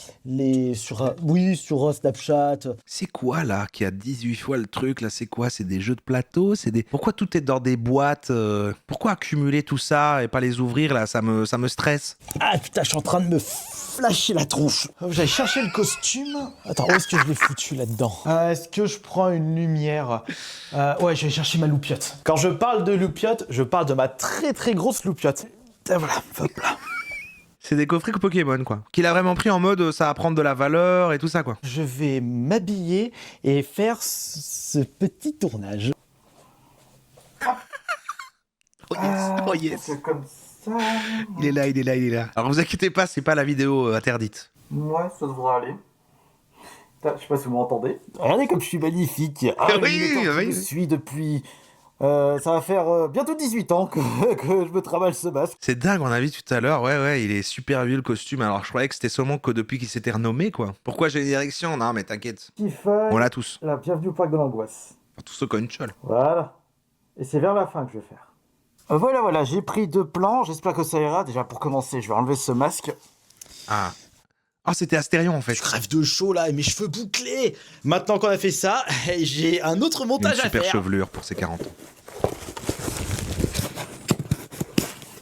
sur Snapchat. C'est quoi là qui a 18 fois le truc là? C'est quoi? C'est des jeux de plateau? C'est des... Pourquoi tout est dans des boîtes? Pourquoi accumuler tout ça et pas les ouvrir là? Ça me stresse. Ah putain, je suis en train de me flasher la tronche. J'allais chercher le costume. Attends, où est-ce que je l'ai foutu là-dedans? Est-ce que je prends une lumière? Ouais, je vais chercher ma loupiote. Quand je parle de loupiote, je parle de ma très très grosse loupiote. Et voilà, hop là. C'est des coffrets Pokémon quoi. Qu'il a vraiment pris en mode ça va prendre de la valeur et tout ça quoi. Je vais m'habiller et faire ce petit tournage. Oh yes, oh yes. C'est comme ça. Il est là. Alors vous inquiétez pas, c'est pas la vidéo interdite. Ouais, ça devrait aller. Putain, je sais pas si vous m'entendez. Regardez comme je suis magnifique. Oui, oui. Je suis depuis... ça va faire bientôt 18 ans que je me travaille ce masque. C'est dingue, on a vu tout à l'heure, ouais, il est super vieux le costume. Alors je croyais que c'était seulement que depuis qu'il s'était renommé quoi. Pourquoi j'ai une érection? Non mais t'inquiète. Tiffany, On l'a tous. la bienvenue au parc de l'angoisse. Tous ceux qui ont une chole. Voilà. Et c'est vers la fin que je vais faire. Voilà, j'ai pris 2 plans, j'espère que ça ira. Déjà pour commencer, je vais enlever ce masque. Ah. Ah, c'était Astérion en fait. Je crève de chaud là, et mes cheveux bouclés. Maintenant qu'on a fait ça, j'ai un autre Une montage à super faire. chevelure pour ses 40 ans.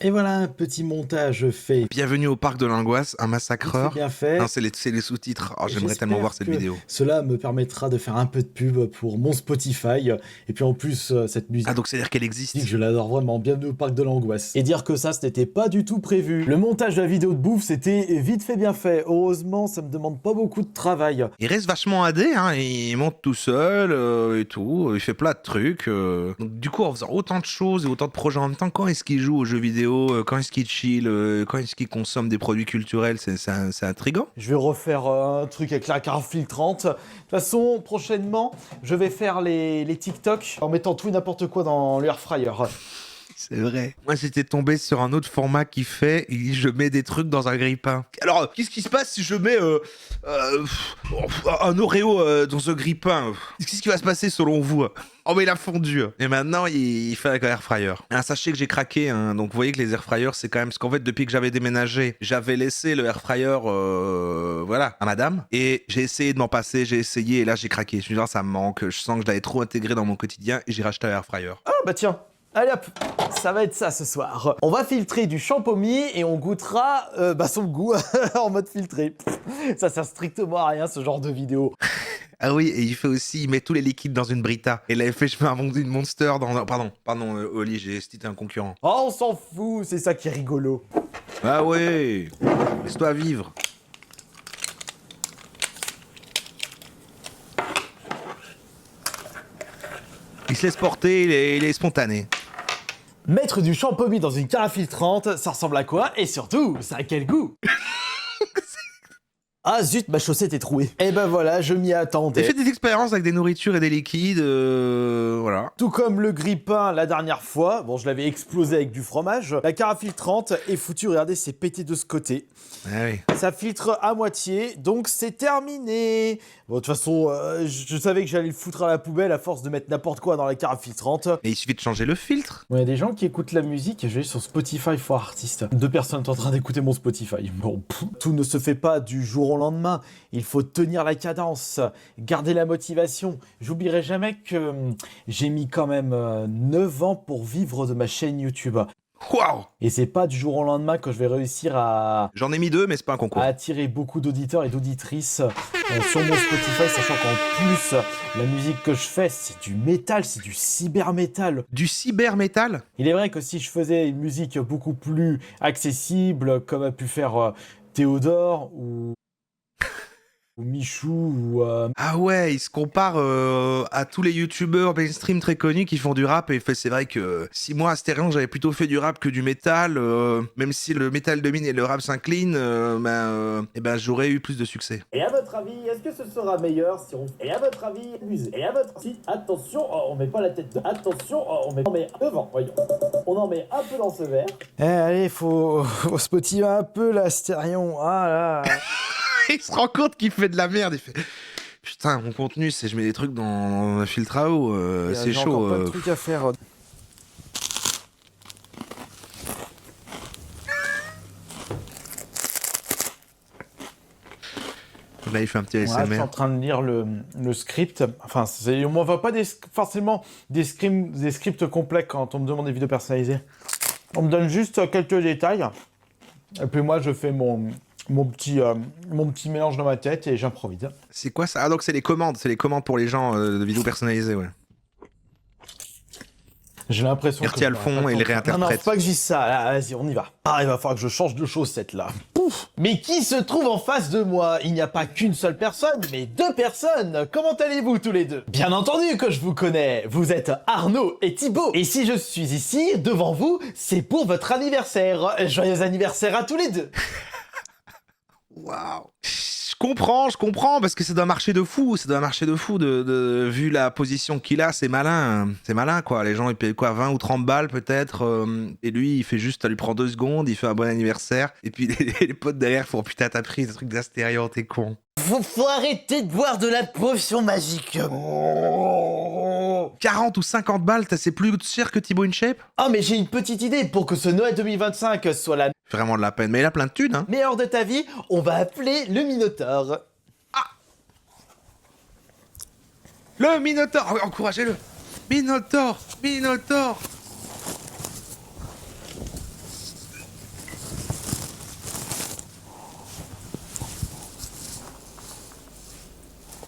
Et voilà un petit montage fait. Bienvenue au parc de l'angoisse, un massacreur. Bien fait. Non, c'est les sous-titres. Oh, j'aimerais J'espère tellement voir cette que vidéo. Cela me permettra de faire un peu de pub pour mon Spotify. Et puis en plus, cette musique. Ah, donc c'est-à-dire qu'elle existe. Je l'adore vraiment, bienvenue au parc de l'angoisse. Et dire que ça, ce n'était pas du tout prévu. Le montage de la vidéo de bouffe, c'était vite fait, bien fait. Heureusement, ça me demande pas beaucoup de travail. Il reste vachement AD, hein. Il monte tout seul et tout. Il fait plein de trucs. Donc, du coup, en faisant autant de choses et autant de projets en même temps, quand est-ce qu'il joue aux jeux vidéo? Quand est-ce qu'il chill? Quand est-ce qu'il consomme des produits culturels? C'est intriguant. Je vais refaire un truc avec la carafe filtrante. De toute façon, prochainement, je vais faire les TikTok en mettant tout et n'importe quoi dans le air fryer. C'est vrai. Moi, j'étais tombé sur un autre format qui fait, je mets des trucs dans un grille-pain. Alors, qu'est-ce qui se passe si je mets un Oreo dans ce grille-pain? Qu'est-ce qui va se passer selon vous? Oh, mais il a fondu. Et maintenant, il fait avec un air fryer. Alors, sachez que j'ai craqué. Hein. Donc, vous voyez que les air fryers, c'est quand même... Parce qu'en fait, depuis que j'avais déménagé, j'avais laissé le air fryer voilà, à madame. Et j'ai essayé de m'en passer, j'ai essayé. Et là, j'ai craqué. Je me dis, ah, ça me manque. Je sens que je l'avais trop intégré dans mon quotidien. Et j'ai racheté un air fryer. Ah bah tiens, allez hop, ça va être ça ce soir. On va filtrer du champomis et on goûtera son goût en mode filtré. Ça sert strictement à rien ce genre de vidéo. Ah oui, et il met tous les liquides dans une Brita. Et là, il fait, je mets une Monster dans... Pardon, Oli, j'ai cité un concurrent. Oh, on s'en fout, c'est ça qui est rigolo. Ah ouais, laisse-toi vivre. Il se laisse porter, il est spontané. Mettre du champomis dans une carafe filtrante, ça ressemble à quoi? Et surtout, ça a quel goût? Ah zut, ma chaussette est trouée. Et ben voilà, je m'y J'ai attendais. fait des expériences avec des nourritures et des liquides, voilà. Tout comme le grille-pain la dernière fois, bon je l'avais explosé avec du fromage, la carafe filtrante est foutue, regardez, c'est pété de ce côté. Ah oui. Ça filtre à moitié, donc c'est terminé. Bon, de toute façon, je savais que j'allais le foutre à la poubelle à force de mettre n'importe quoi dans la carafe filtrante. Mais il suffit de changer le filtre. Il y a des gens qui écoutent la musique et je vais sur Spotify for Artists. 2 personnes sont en train d'écouter mon Spotify. Bon, tout ne se fait pas du jour au lendemain. Il faut tenir la cadence, garder la motivation. J'oublierai jamais que j'ai mis quand même 9 ans pour vivre de ma chaîne YouTube. Waouh! Et c'est pas du jour au lendemain que je vais réussir à J'en ai mis 2, mais c'est pas un concours. attirer beaucoup d'auditeurs et d'auditrices sur mon Spotify, sachant qu'en plus, la musique que je fais, c'est du métal, c'est du cyber-métal. Du cyber-métal? Il est vrai que si je faisais une musique beaucoup plus accessible, comme a pu faire Théodore ou Michou ou... Ah ouais, il se compare à tous les youtubeurs mainstream très connus qui font du rap, et c'est vrai que si moi à Stérion j'avais plutôt fait du rap que du métal, même si le métal domine et le rap s'incline, j'aurais eu plus de succès. Et à votre avis, est-ce que ce sera meilleur si on... Et à votre avis, musée. Et à votre... Si, attention, on met pas la tête de... Attention, on met devant, voyons. On en met un peu dans ce verre. allez, faut se motiver un peu là, Stérion. Ah là. Il se rend compte qu'il fait de la merde, il fait... Putain, mon contenu, c'est je mets des trucs dans un filtre à eau, c'est J'ai chaud. encore pas de trucs à faire. Là, il fait un petit Voilà, je suis ASMR. en train de lire le script. Enfin, on m'envoie pas forcément des scripts complets quand on me demande des vidéos personnalisées. On me donne juste quelques détails. Et puis moi, je fais mon petit mélange dans ma tête et j'improvise. C'est quoi ça? Ah, donc c'est les commandes pour les gens de vidéos personnalisées, ouais. J'ai l'impression Il retient le fond et il réinterprète. Non, faut pas que je dise ça. Là, vas-y, on y va. Ah, il va falloir que je change de chaussette, là. Pouf. Mais qui se trouve en face de moi? Il n'y a pas qu'une seule personne, mais 2 personnes. Comment allez-vous tous les deux? Bien entendu que je vous connais. Vous êtes Arnaud et Thibaut. Et si je suis ici, devant vous, c'est pour votre anniversaire. Joyeux anniversaire à tous les deux. Waouh. Je comprends, parce que ça doit marcher de fou, vu la position qu'il a, c'est malin quoi, les gens ils payent quoi, 20 ou 30 balles peut-être, et lui il fait juste, ça lui prend 2 secondes, il fait un bon anniversaire, et puis les potes derrière font putain t'as pris des trucs d'Astérion, t'es con. Faut arrêter de boire de la potion magique. 40 ou 50 balles, c'est plus cher que Thibaut InShape? Ah, mais j'ai une petite idée pour que ce Noël 2025 soit la Vraiment de la peine, mais il a plein de thunes, hein. meilleure de ta vie. On va appeler le Minotaure. Le Minotaure, oh, encouragez-le. Minotaure.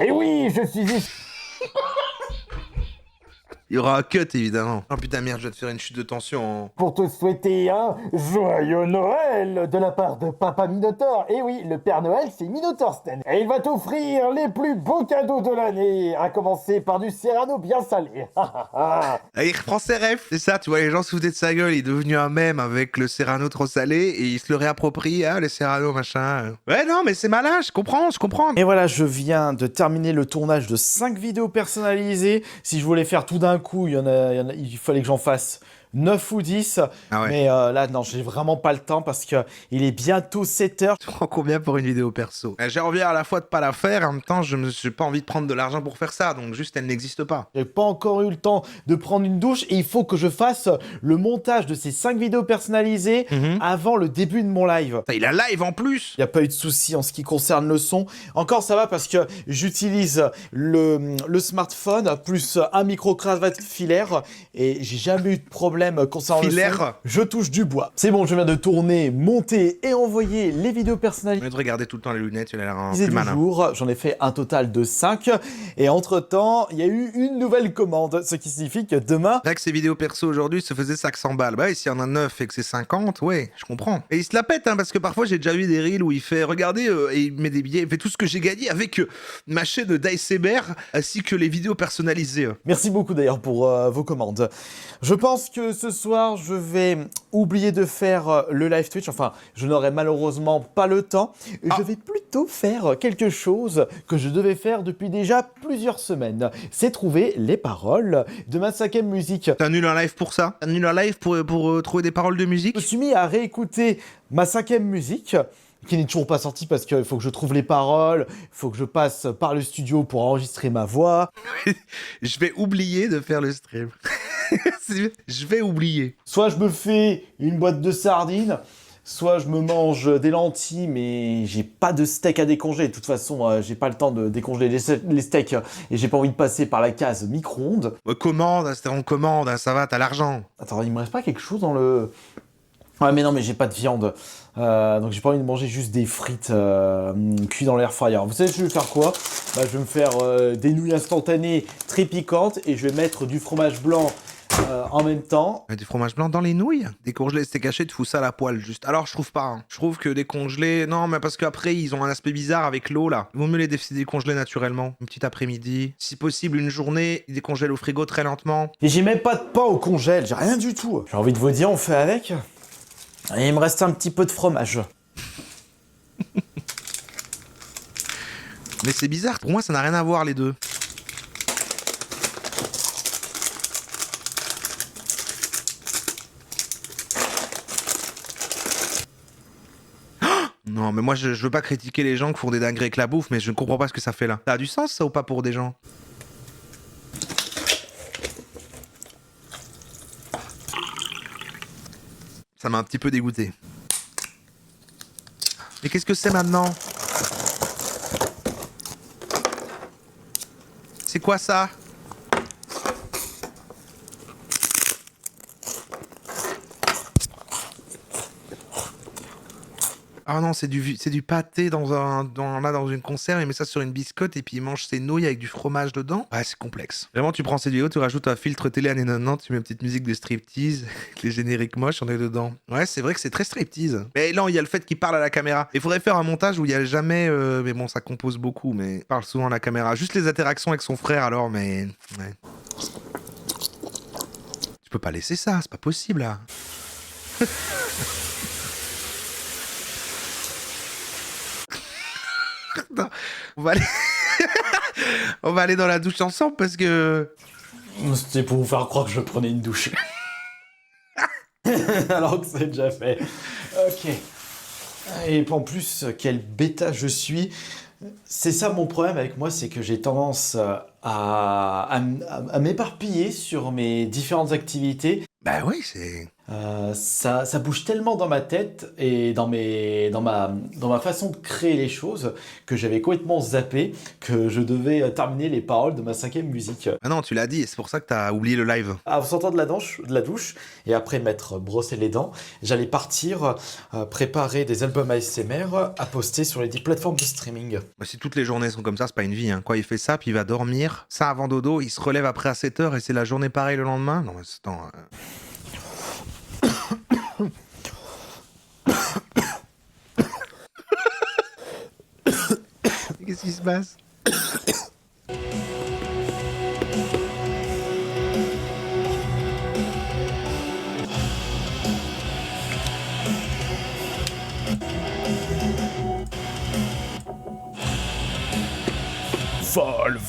Et oui, je suis ici Il y aura un cut, évidemment. Oh putain, merde, je vais te faire une chute de tension. pour te souhaiter un joyeux Noël de la part de Papa Minotaur. Et oui, le Père Noël, c'est Minotaur Sten. Et il va t'offrir les plus beaux cadeaux de l'année, à commencer par du Serrano bien salé. Ah, il reprend ses rêves. C'est ça, tu vois, les gens se foutaient de sa gueule. Il est devenu un mème avec le Serrano trop salé et il se le réapproprie, ah, le Serrano, machin. Ouais, non, mais c'est malin, je comprends. Et voilà, je viens de terminer le tournage de 5 vidéos personnalisées. Si je voulais faire tout d'un coup, il fallait que j'en fasse 9 ou 10. Ah ouais. Mais là, non, j'ai vraiment pas le temps parce que il est bientôt 7 heures. Tu prends combien pour une vidéo perso? J'ai envie à la fois de pas la faire, en même temps, je me suis pas envie de prendre de l'argent pour faire ça, donc juste elle n'existe pas. J'ai pas encore eu le temps de prendre une douche et il faut que je fasse le montage de ces 5 vidéos personnalisées avant le début de mon live. Il a live en plus. Il n'y a pas eu de souci en ce qui concerne le son. Encore, ça va parce que j'utilise le smartphone plus un micro-cravate filaire et j'ai jamais eu de problème concernant le son. Filaire. Je touche du bois. C'est bon, je viens de tourner, monter et envoyer les vidéos Au personnalisées lieu de regarder tout le temps les lunettes, il a l'air du plus malin. jour. J'en ai fait un total de 5 et entre-temps, il y a eu une nouvelle commande, ce qui signifie que demain, C'est vrai que ces vidéos perso aujourd'hui se faisaient 500 balles. Bah, et s'il y en a 9 et que c'est 50, ouais, je comprends. Et il se la pète, hein, parce que parfois j'ai déjà eu des reels où il fait, regardez, et il met des billets, il fait tout ce que j'ai gagné avec ma chaîne d'ASMR ainsi que les vidéos personnalisées. merci beaucoup d'ailleurs pour vos commandes. Je pense que ce soir, je vais oublier de faire le live Twitch. Enfin, je n'aurai malheureusement pas le temps. Je vais plutôt faire quelque chose que je devais faire depuis déjà plusieurs semaines. C'est trouver les paroles de ma 5e musique. T'annules un live pour ça? T'annules un live pour trouver des paroles de musique? Je me suis mis à réécouter ma 5e musique, qui n'est toujours pas sortie parce qu'il faut que je trouve les paroles, il faut que je passe par le studio pour enregistrer ma voix. Je vais oublier de faire le stream. Je vais oublier. Soit je me fais une boîte de sardines, soit je me mange des lentilles, mais j'ai pas de steak à décongeler. De toute façon, j'ai pas le temps de décongeler les steaks et j'ai pas envie de passer par la case micro-ondes. Commande, c'était en commande, ça va, t'as l'argent. Attends, il me reste pas quelque chose dans le... Ouais, mais non, mais j'ai pas de viande. Donc j'ai pas envie de manger juste des frites cuites dans l'air fryer. Vous savez, je vais faire quoi? Bah, je vais me faire des nouilles instantanées très piquantes et je vais mettre du fromage blanc en même temps. Du fromage blanc dans les nouilles? Décongelé, c'était caché, tu fous ça à la poêle juste. Alors je trouve pas, hein. Je trouve que décongelé, non, mais parce qu'après ils ont un aspect bizarre avec l'eau là. Il vaut mieux les décongeler naturellement. Une petite après-midi. Si possible, une journée, ils décongèlent au frigo très lentement. Et j'ai même pas de pain au congèle, j'ai rien du tout. J'ai envie de vous dire, on fait avec. Et il me reste un petit peu de fromage. Mais c'est bizarre, pour moi ça n'a rien à voir les deux. Non, mais moi je veux pas critiquer les gens qui font des dingueries avec la bouffe, mais je ne comprends pas ce que ça fait là. Ça a du sens ça ou pas pour des gens? Ça m'a un petit peu dégoûté. Mais qu'est-ce que c'est maintenant? C'est quoi ça? Ah non, c'est du pâté dans une conserve, il met ça sur une biscotte et puis il mange ses nouilles avec du fromage dedans. Ouais, c'est complexe. Vraiment, tu prends ces vidéos, tu rajoutes un filtre télé années 90, tu mets une petite musique de striptease, avec les génériques moches, on est dedans. Ouais, c'est vrai que c'est très striptease. Mais non, il y a le fait qu'il parle à la caméra. Il faudrait faire un montage où il y a jamais... mais bon, ça compose beaucoup, mais il parle souvent à la caméra. Juste les interactions avec son frère alors, mais... Ouais. Tu peux pas laisser ça, c'est pas possible là. Non, on va aller... on va aller dans la douche ensemble parce que... C'était pour vous faire croire que je prenais une douche. Alors que c'est déjà fait. Ok. Et en plus, quel bêta je suis. C'est ça mon problème avec moi, c'est que j'ai tendance à m'éparpiller sur mes différentes activités. Bah oui, c'est... Ça bouge tellement dans ma tête et dans ma façon de créer les choses que j'avais complètement zappé que je devais terminer les paroles de ma 5e musique. Ah non, tu l'as dit, c'est pour ça que t'as oublié le live. En sortant de la douche et après m'être brossé les dents, j'allais partir préparer des albums ASMR à poster sur les plateformes de streaming. Bah, si toutes les journées sont comme ça, c'est pas une vie. Hein. Quoi, il fait ça, puis il va dormir. Ça avant dodo, il se relève après à 7h et c'est la journée pareille le lendemain. Non, mais attends. Qu'est-ce qui se passe?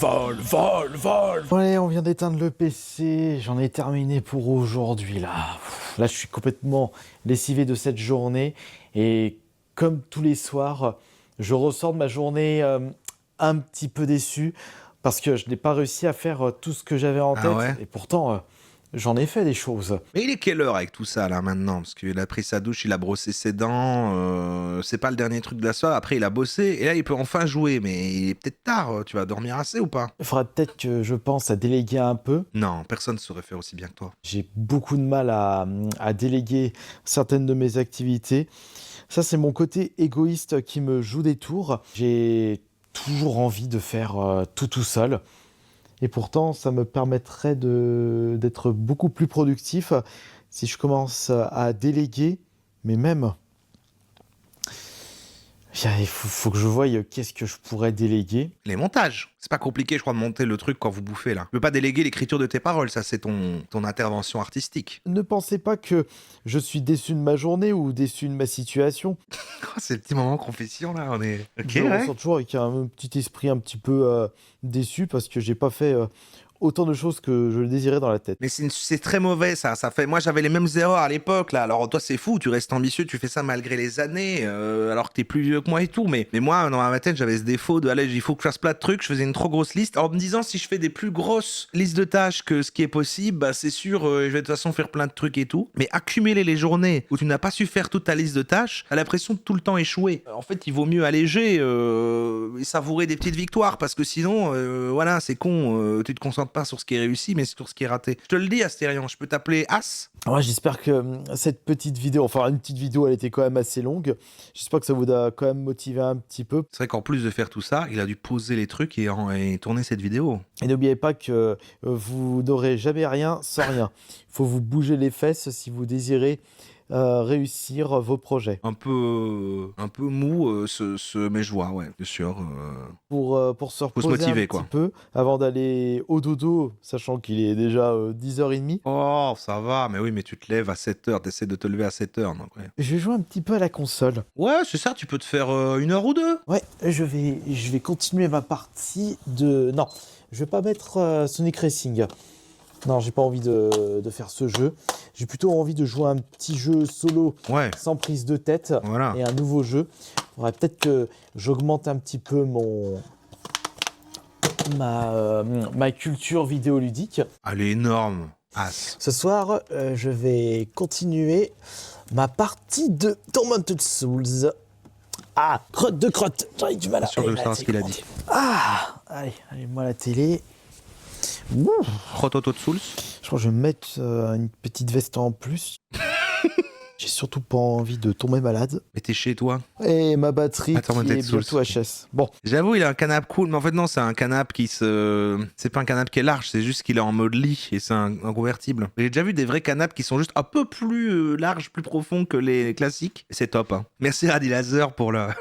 Vol. Ouais, on vient d'éteindre le PC, j'en ai terminé pour aujourd'hui là. Là, je suis complètement lessivé de cette journée et comme tous les soirs, je ressors de ma journée un petit peu déçu parce que je n'ai pas réussi à faire tout ce que j'avais en tête. Ouais. Et pourtant, j'en ai fait des choses. Mais il est quelle heure avec tout ça là maintenant? Parce qu'il a pris sa douche, il a brossé ses dents, c'est pas le dernier truc de la soirée, après il a bossé, et là il peut enfin jouer, mais il est peut-être tard, tu vas dormir assez ou pas? Il faudra peut-être que je pense à déléguer un peu. Non, personne ne saurait faire aussi bien que toi. J'ai beaucoup de mal à déléguer certaines de mes activités. Ça, c'est mon côté égoïste qui me joue des tours. J'ai toujours envie de faire tout seul. Et pourtant, ça me permettrait d'être beaucoup plus productif si je commence à déléguer. Mais même, il faut que je voie qu'est-ce que je pourrais déléguer. Les montages. C'est pas compliqué, je crois, de monter le truc quand vous bouffez là. Tu peux pas déléguer l'écriture de tes paroles, ça c'est ton intervention artistique. Ne pensez pas que je suis déçu de ma journée ou déçu de ma situation. C'est le petit moment confession là, on est. Ok, Je ouais. ressens toujours avec un petit esprit un petit peu déçu parce que j'ai pas fait autant de choses que je le désirais dans la tête. Mais c'est très mauvais ça fait. Moi j'avais les mêmes erreurs à l'époque là. Alors toi c'est fou, tu restes ambitieux, tu fais ça malgré les années, alors que t'es plus vieux que moi et tout. Mais moi dans ma tête j'avais ce défaut de allez il faut que je fasse plein de trucs. Je faisais une trop grosse liste en me disant si je fais des plus grosses listes de tâches que ce qui est possible, bah c'est sûr je vais de toute façon faire plein de trucs et tout. Mais accumuler les journées où tu n'as pas su faire toute ta liste de tâches, t'as l'impression de tout le temps échouer. En fait il vaut mieux alléger et savourer des petites victoires parce que sinon voilà c'est con, tu te concentres pas sur ce qui est réussi mais sur ce qui est raté. Je te le dis Astérion, je peux t'appeler As. Ouais, j'espère que cette petite vidéo, enfin une petite vidéo, elle était quand même assez longue. J'espère que ça vous a quand même motivé un petit peu. C'est vrai qu'en plus de faire tout ça, il a dû poser les trucs et tourner cette vidéo. Et n'oubliez pas que vous n'aurez jamais rien sans rien. Il faut vous bouger les fesses si vous désirez réussir vos projets. Un peu mou, mais je vois, ouais, bien sûr. Pour se reposer motiver, un quoi. petit peu avant d'aller au dodo, sachant qu'il est déjà 10h30. Oh, ça va, mais oui, mais tu te lèves à 7h, t'essaies de te lever à 7h, donc ouais. Je vais jouer un petit peu à la console. Ouais, c'est ça, tu peux te faire 1 heure ou 2. Ouais, je vais continuer ma partie de... Non, je vais pas mettre Sonic Racing. Non, j'ai pas envie de faire ce jeu. J'ai plutôt envie de jouer un petit jeu solo Ouais, sans prise de tête voilà. et un nouveau jeu. Il faudrait peut-être que j'augmente un petit peu ma culture vidéoludique. Elle est énorme, As. Ce soir, je vais continuer ma partie de Tormented Souls. Ah, crotte de crotte. J'aurais du mal à... Sûr de savoir ce qu'il a dit. Ah, allez, moi la télé. Ouh. Prototo de Souls. Je crois que je vais me mettre une petite veste en plus. J'ai surtout pas envie de tomber malade. Mais t'es chez toi. Et ma batterie Attends, qui peut-être est bientôt HS. Bon, J'avoue, il a un canapé cool, mais en fait non, c'est un canapé c'est pas un canapé qui est large, c'est juste qu'il est en mode lit et c'est un convertible. J'ai déjà vu des vrais canapes qui sont juste un peu plus larges, plus profonds que les classiques. Et c'est top, hein. Merci Radi Laser pour la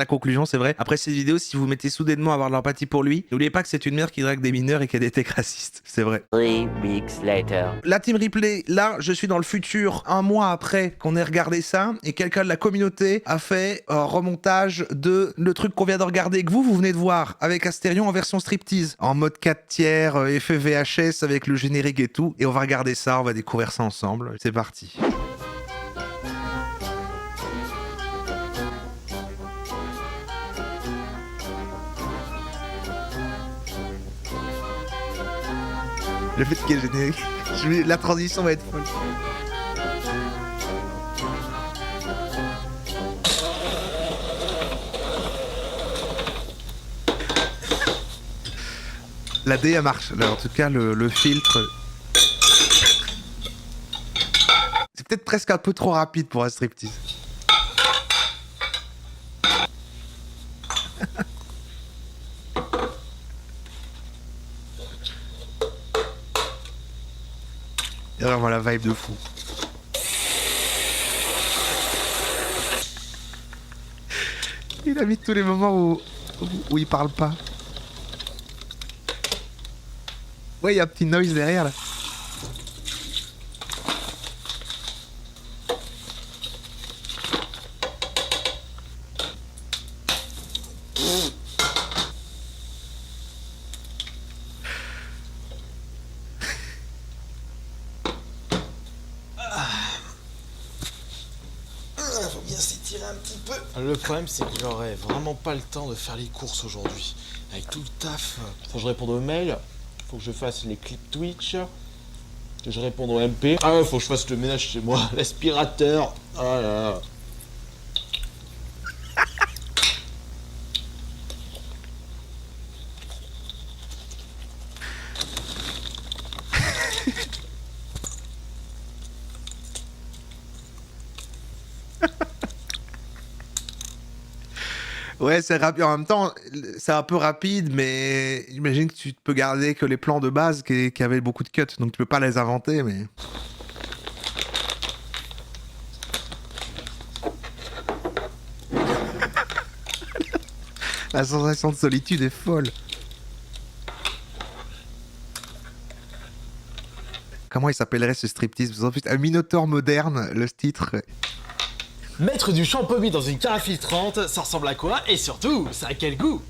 conclusion, c'est vrai. Après cette vidéo, si vous mettez soudainement à avoir de l'empathie pour lui, n'oubliez pas que c'est une mère qui drague des mineurs et qui a des techs racistes. C'est vrai. 3 weeks later. La team replay, là, je suis dans le futur, un mois après qu'on ait regardé ça, et quelqu'un de la communauté a fait un remontage de le truc qu'on vient de regarder, que vous venez de voir, avec Astérion en version striptease, en mode 4 tiers, effet VHS avec le générique et tout, et on va regarder ça, on va découvrir ça ensemble. C'est parti. Le fait qu'il y ait le générique, la transition va être folle. La D, elle marche. Là, en tout cas, le filtre... C'est peut-être presque un peu trop rapide pour un striptease. C'est vraiment la vibe de fou. Il a mis tous les moments où il parle pas. Ouais, il y a un petit noise derrière là. Faut bien s'étirer un petit peu. Le problème, c'est que j'aurais vraiment pas le temps de faire les courses aujourd'hui. Avec tout le taf, faut que je réponde aux mails, faut que je fasse les clips Twitch, que je réponde aux MP. Ah ouais, faut que je fasse le ménage chez moi, l'aspirateur. Ah là là. Ouais, c'est rapide. En même temps, c'est un peu rapide, mais j'imagine que tu peux garder que les plans de base qui avaient beaucoup de cuts, donc tu peux pas les inventer, mais... La sensation de solitude est folle. Comment il s'appellerait ce striptease? En plus, un Minotaur moderne, le titre. Mettre du champomis dans une carafe filtrante, ça ressemble à quoi? Et surtout, ça a quel goût?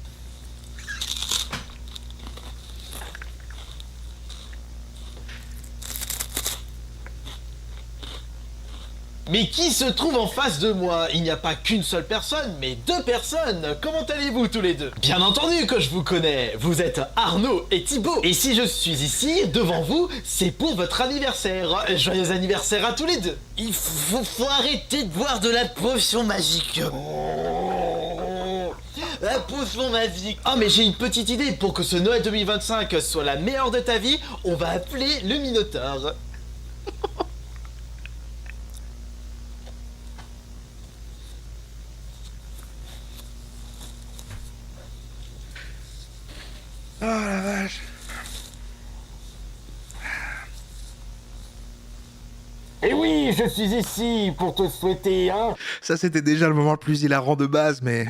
Mais qui se trouve en face de moi? Il n'y a pas qu'une seule personne, mais deux personnes. Comment allez-vous tous les deux? Bien entendu que je vous connais. Vous êtes Arnaud et Thibaut. Et si je suis ici, devant vous, c'est pour votre anniversaire. Joyeux anniversaire à tous les deux. Il faut arrêter de boire de la potion magique. La potion magique. Ah mais j'ai une petite idée. Pour que ce Noël 2025 soit la meilleure de ta vie, on va appeler le Minotaure. Oh la vache. Et oui, je suis ici pour te souhaiter un Ça, c'était déjà le moment le plus hilarant de base, mais...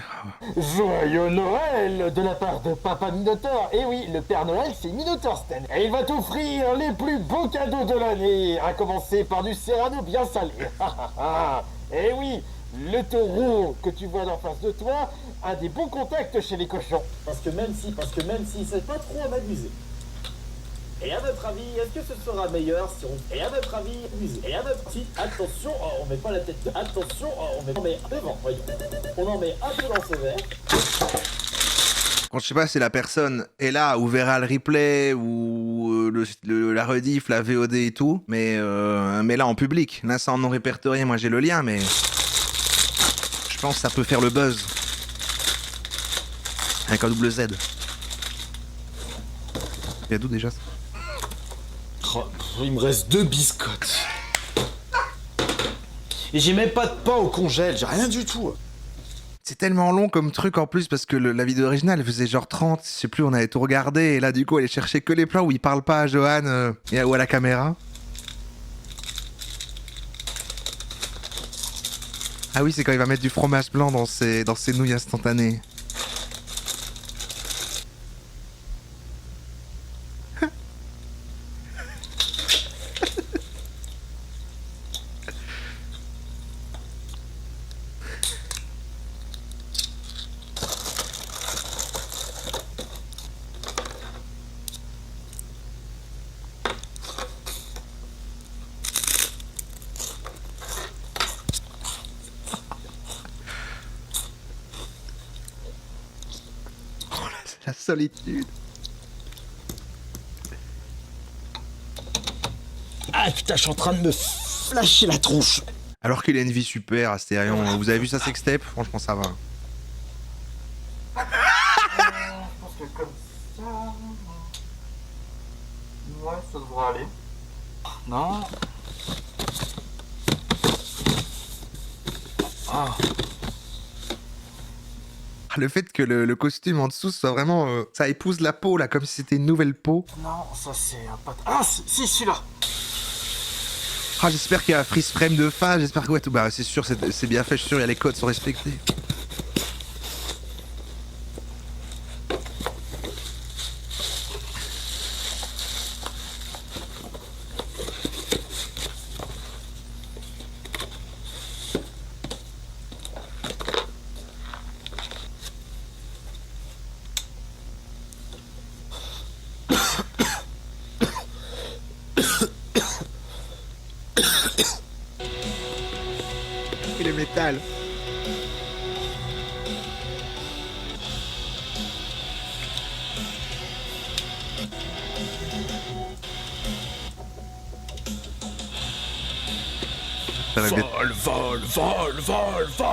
joyeux Noël de la part de Papa Minotaur. Et oui, le Père Noël, c'est Minotaur Sten. Et il va t'offrir les plus beaux cadeaux de l'année, à commencer par du Serrano bien salé. Et oui, le taureau que tu vois en face de toi a des bons contacts chez les cochons. Parce que même si c'est pas trop à m'abuser. Et à votre avis, est-ce que ce sera meilleur si on... Et à votre avis, et à votre avis, attention, on met pas la tête de... Attention, on met devant, voyons. On en met un peu dans ce verre. Quand je sais pas si la personne est là ou verra le replay ou la rediff, la VOD et tout, mais là en public. Là, c'est en non répertorié, moi j'ai le lien, mais... Je pense que ça peut faire le buzz. Avec un double Z. Il y a d'où déjà ça? Oh, il me reste 2 biscottes. Et j'ai même pas de pain au congèle, j'ai rien du tout. C'est tellement long comme truc en plus parce que la vidéo originale elle faisait genre 30, je sais plus, on avait tout regardé et là du coup elle cherchait que les plans où il parle pas à Johan ou à la caméra. Ah oui, c'est quand il va mettre du fromage blanc dans ses nouilles instantanées. La solitude. Ah putain, je suis en train de me flasher la tronche. Alors qu'il a une vie super, Astérion. Vous avez vu sa sextape? Franchement, ça va. Ouais, ça devrait aller. Non. Ah. Le fait que le costume en dessous soit vraiment... ça épouse la peau, là, comme si c'était une nouvelle peau. Non, ça c'est un pas... Ah, si, celui-là. Ah, j'espère qu'il y a un freeze frame de face, j'espère que... Ouais, tout, bah, c'est sûr, c'est bien fait, je suis sûr, il y a les codes sont respectés. Et le métal.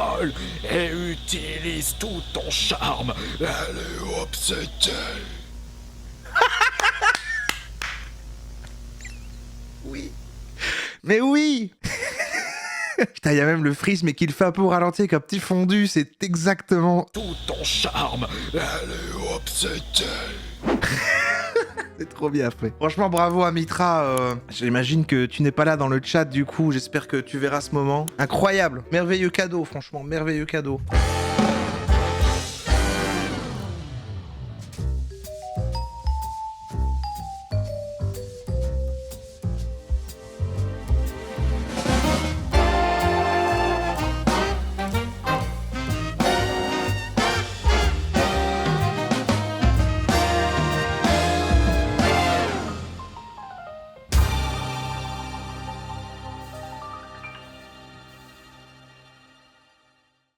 Vol et utilise tout ton charme. Allez hop, c'était. Oui. Mais oui. Putain, il y a même le freeze, mais qui le fait un peu au ralenti avec un petit fondu, c'est exactement... Tout ton charme. Allez hop, c'était. C'est trop bien fait. Franchement, bravo à Mitra. J'imagine que tu n'es pas là dans le chat, du coup, j'espère que tu verras ce moment. Incroyable. Merveilleux cadeau, franchement, merveilleux cadeau.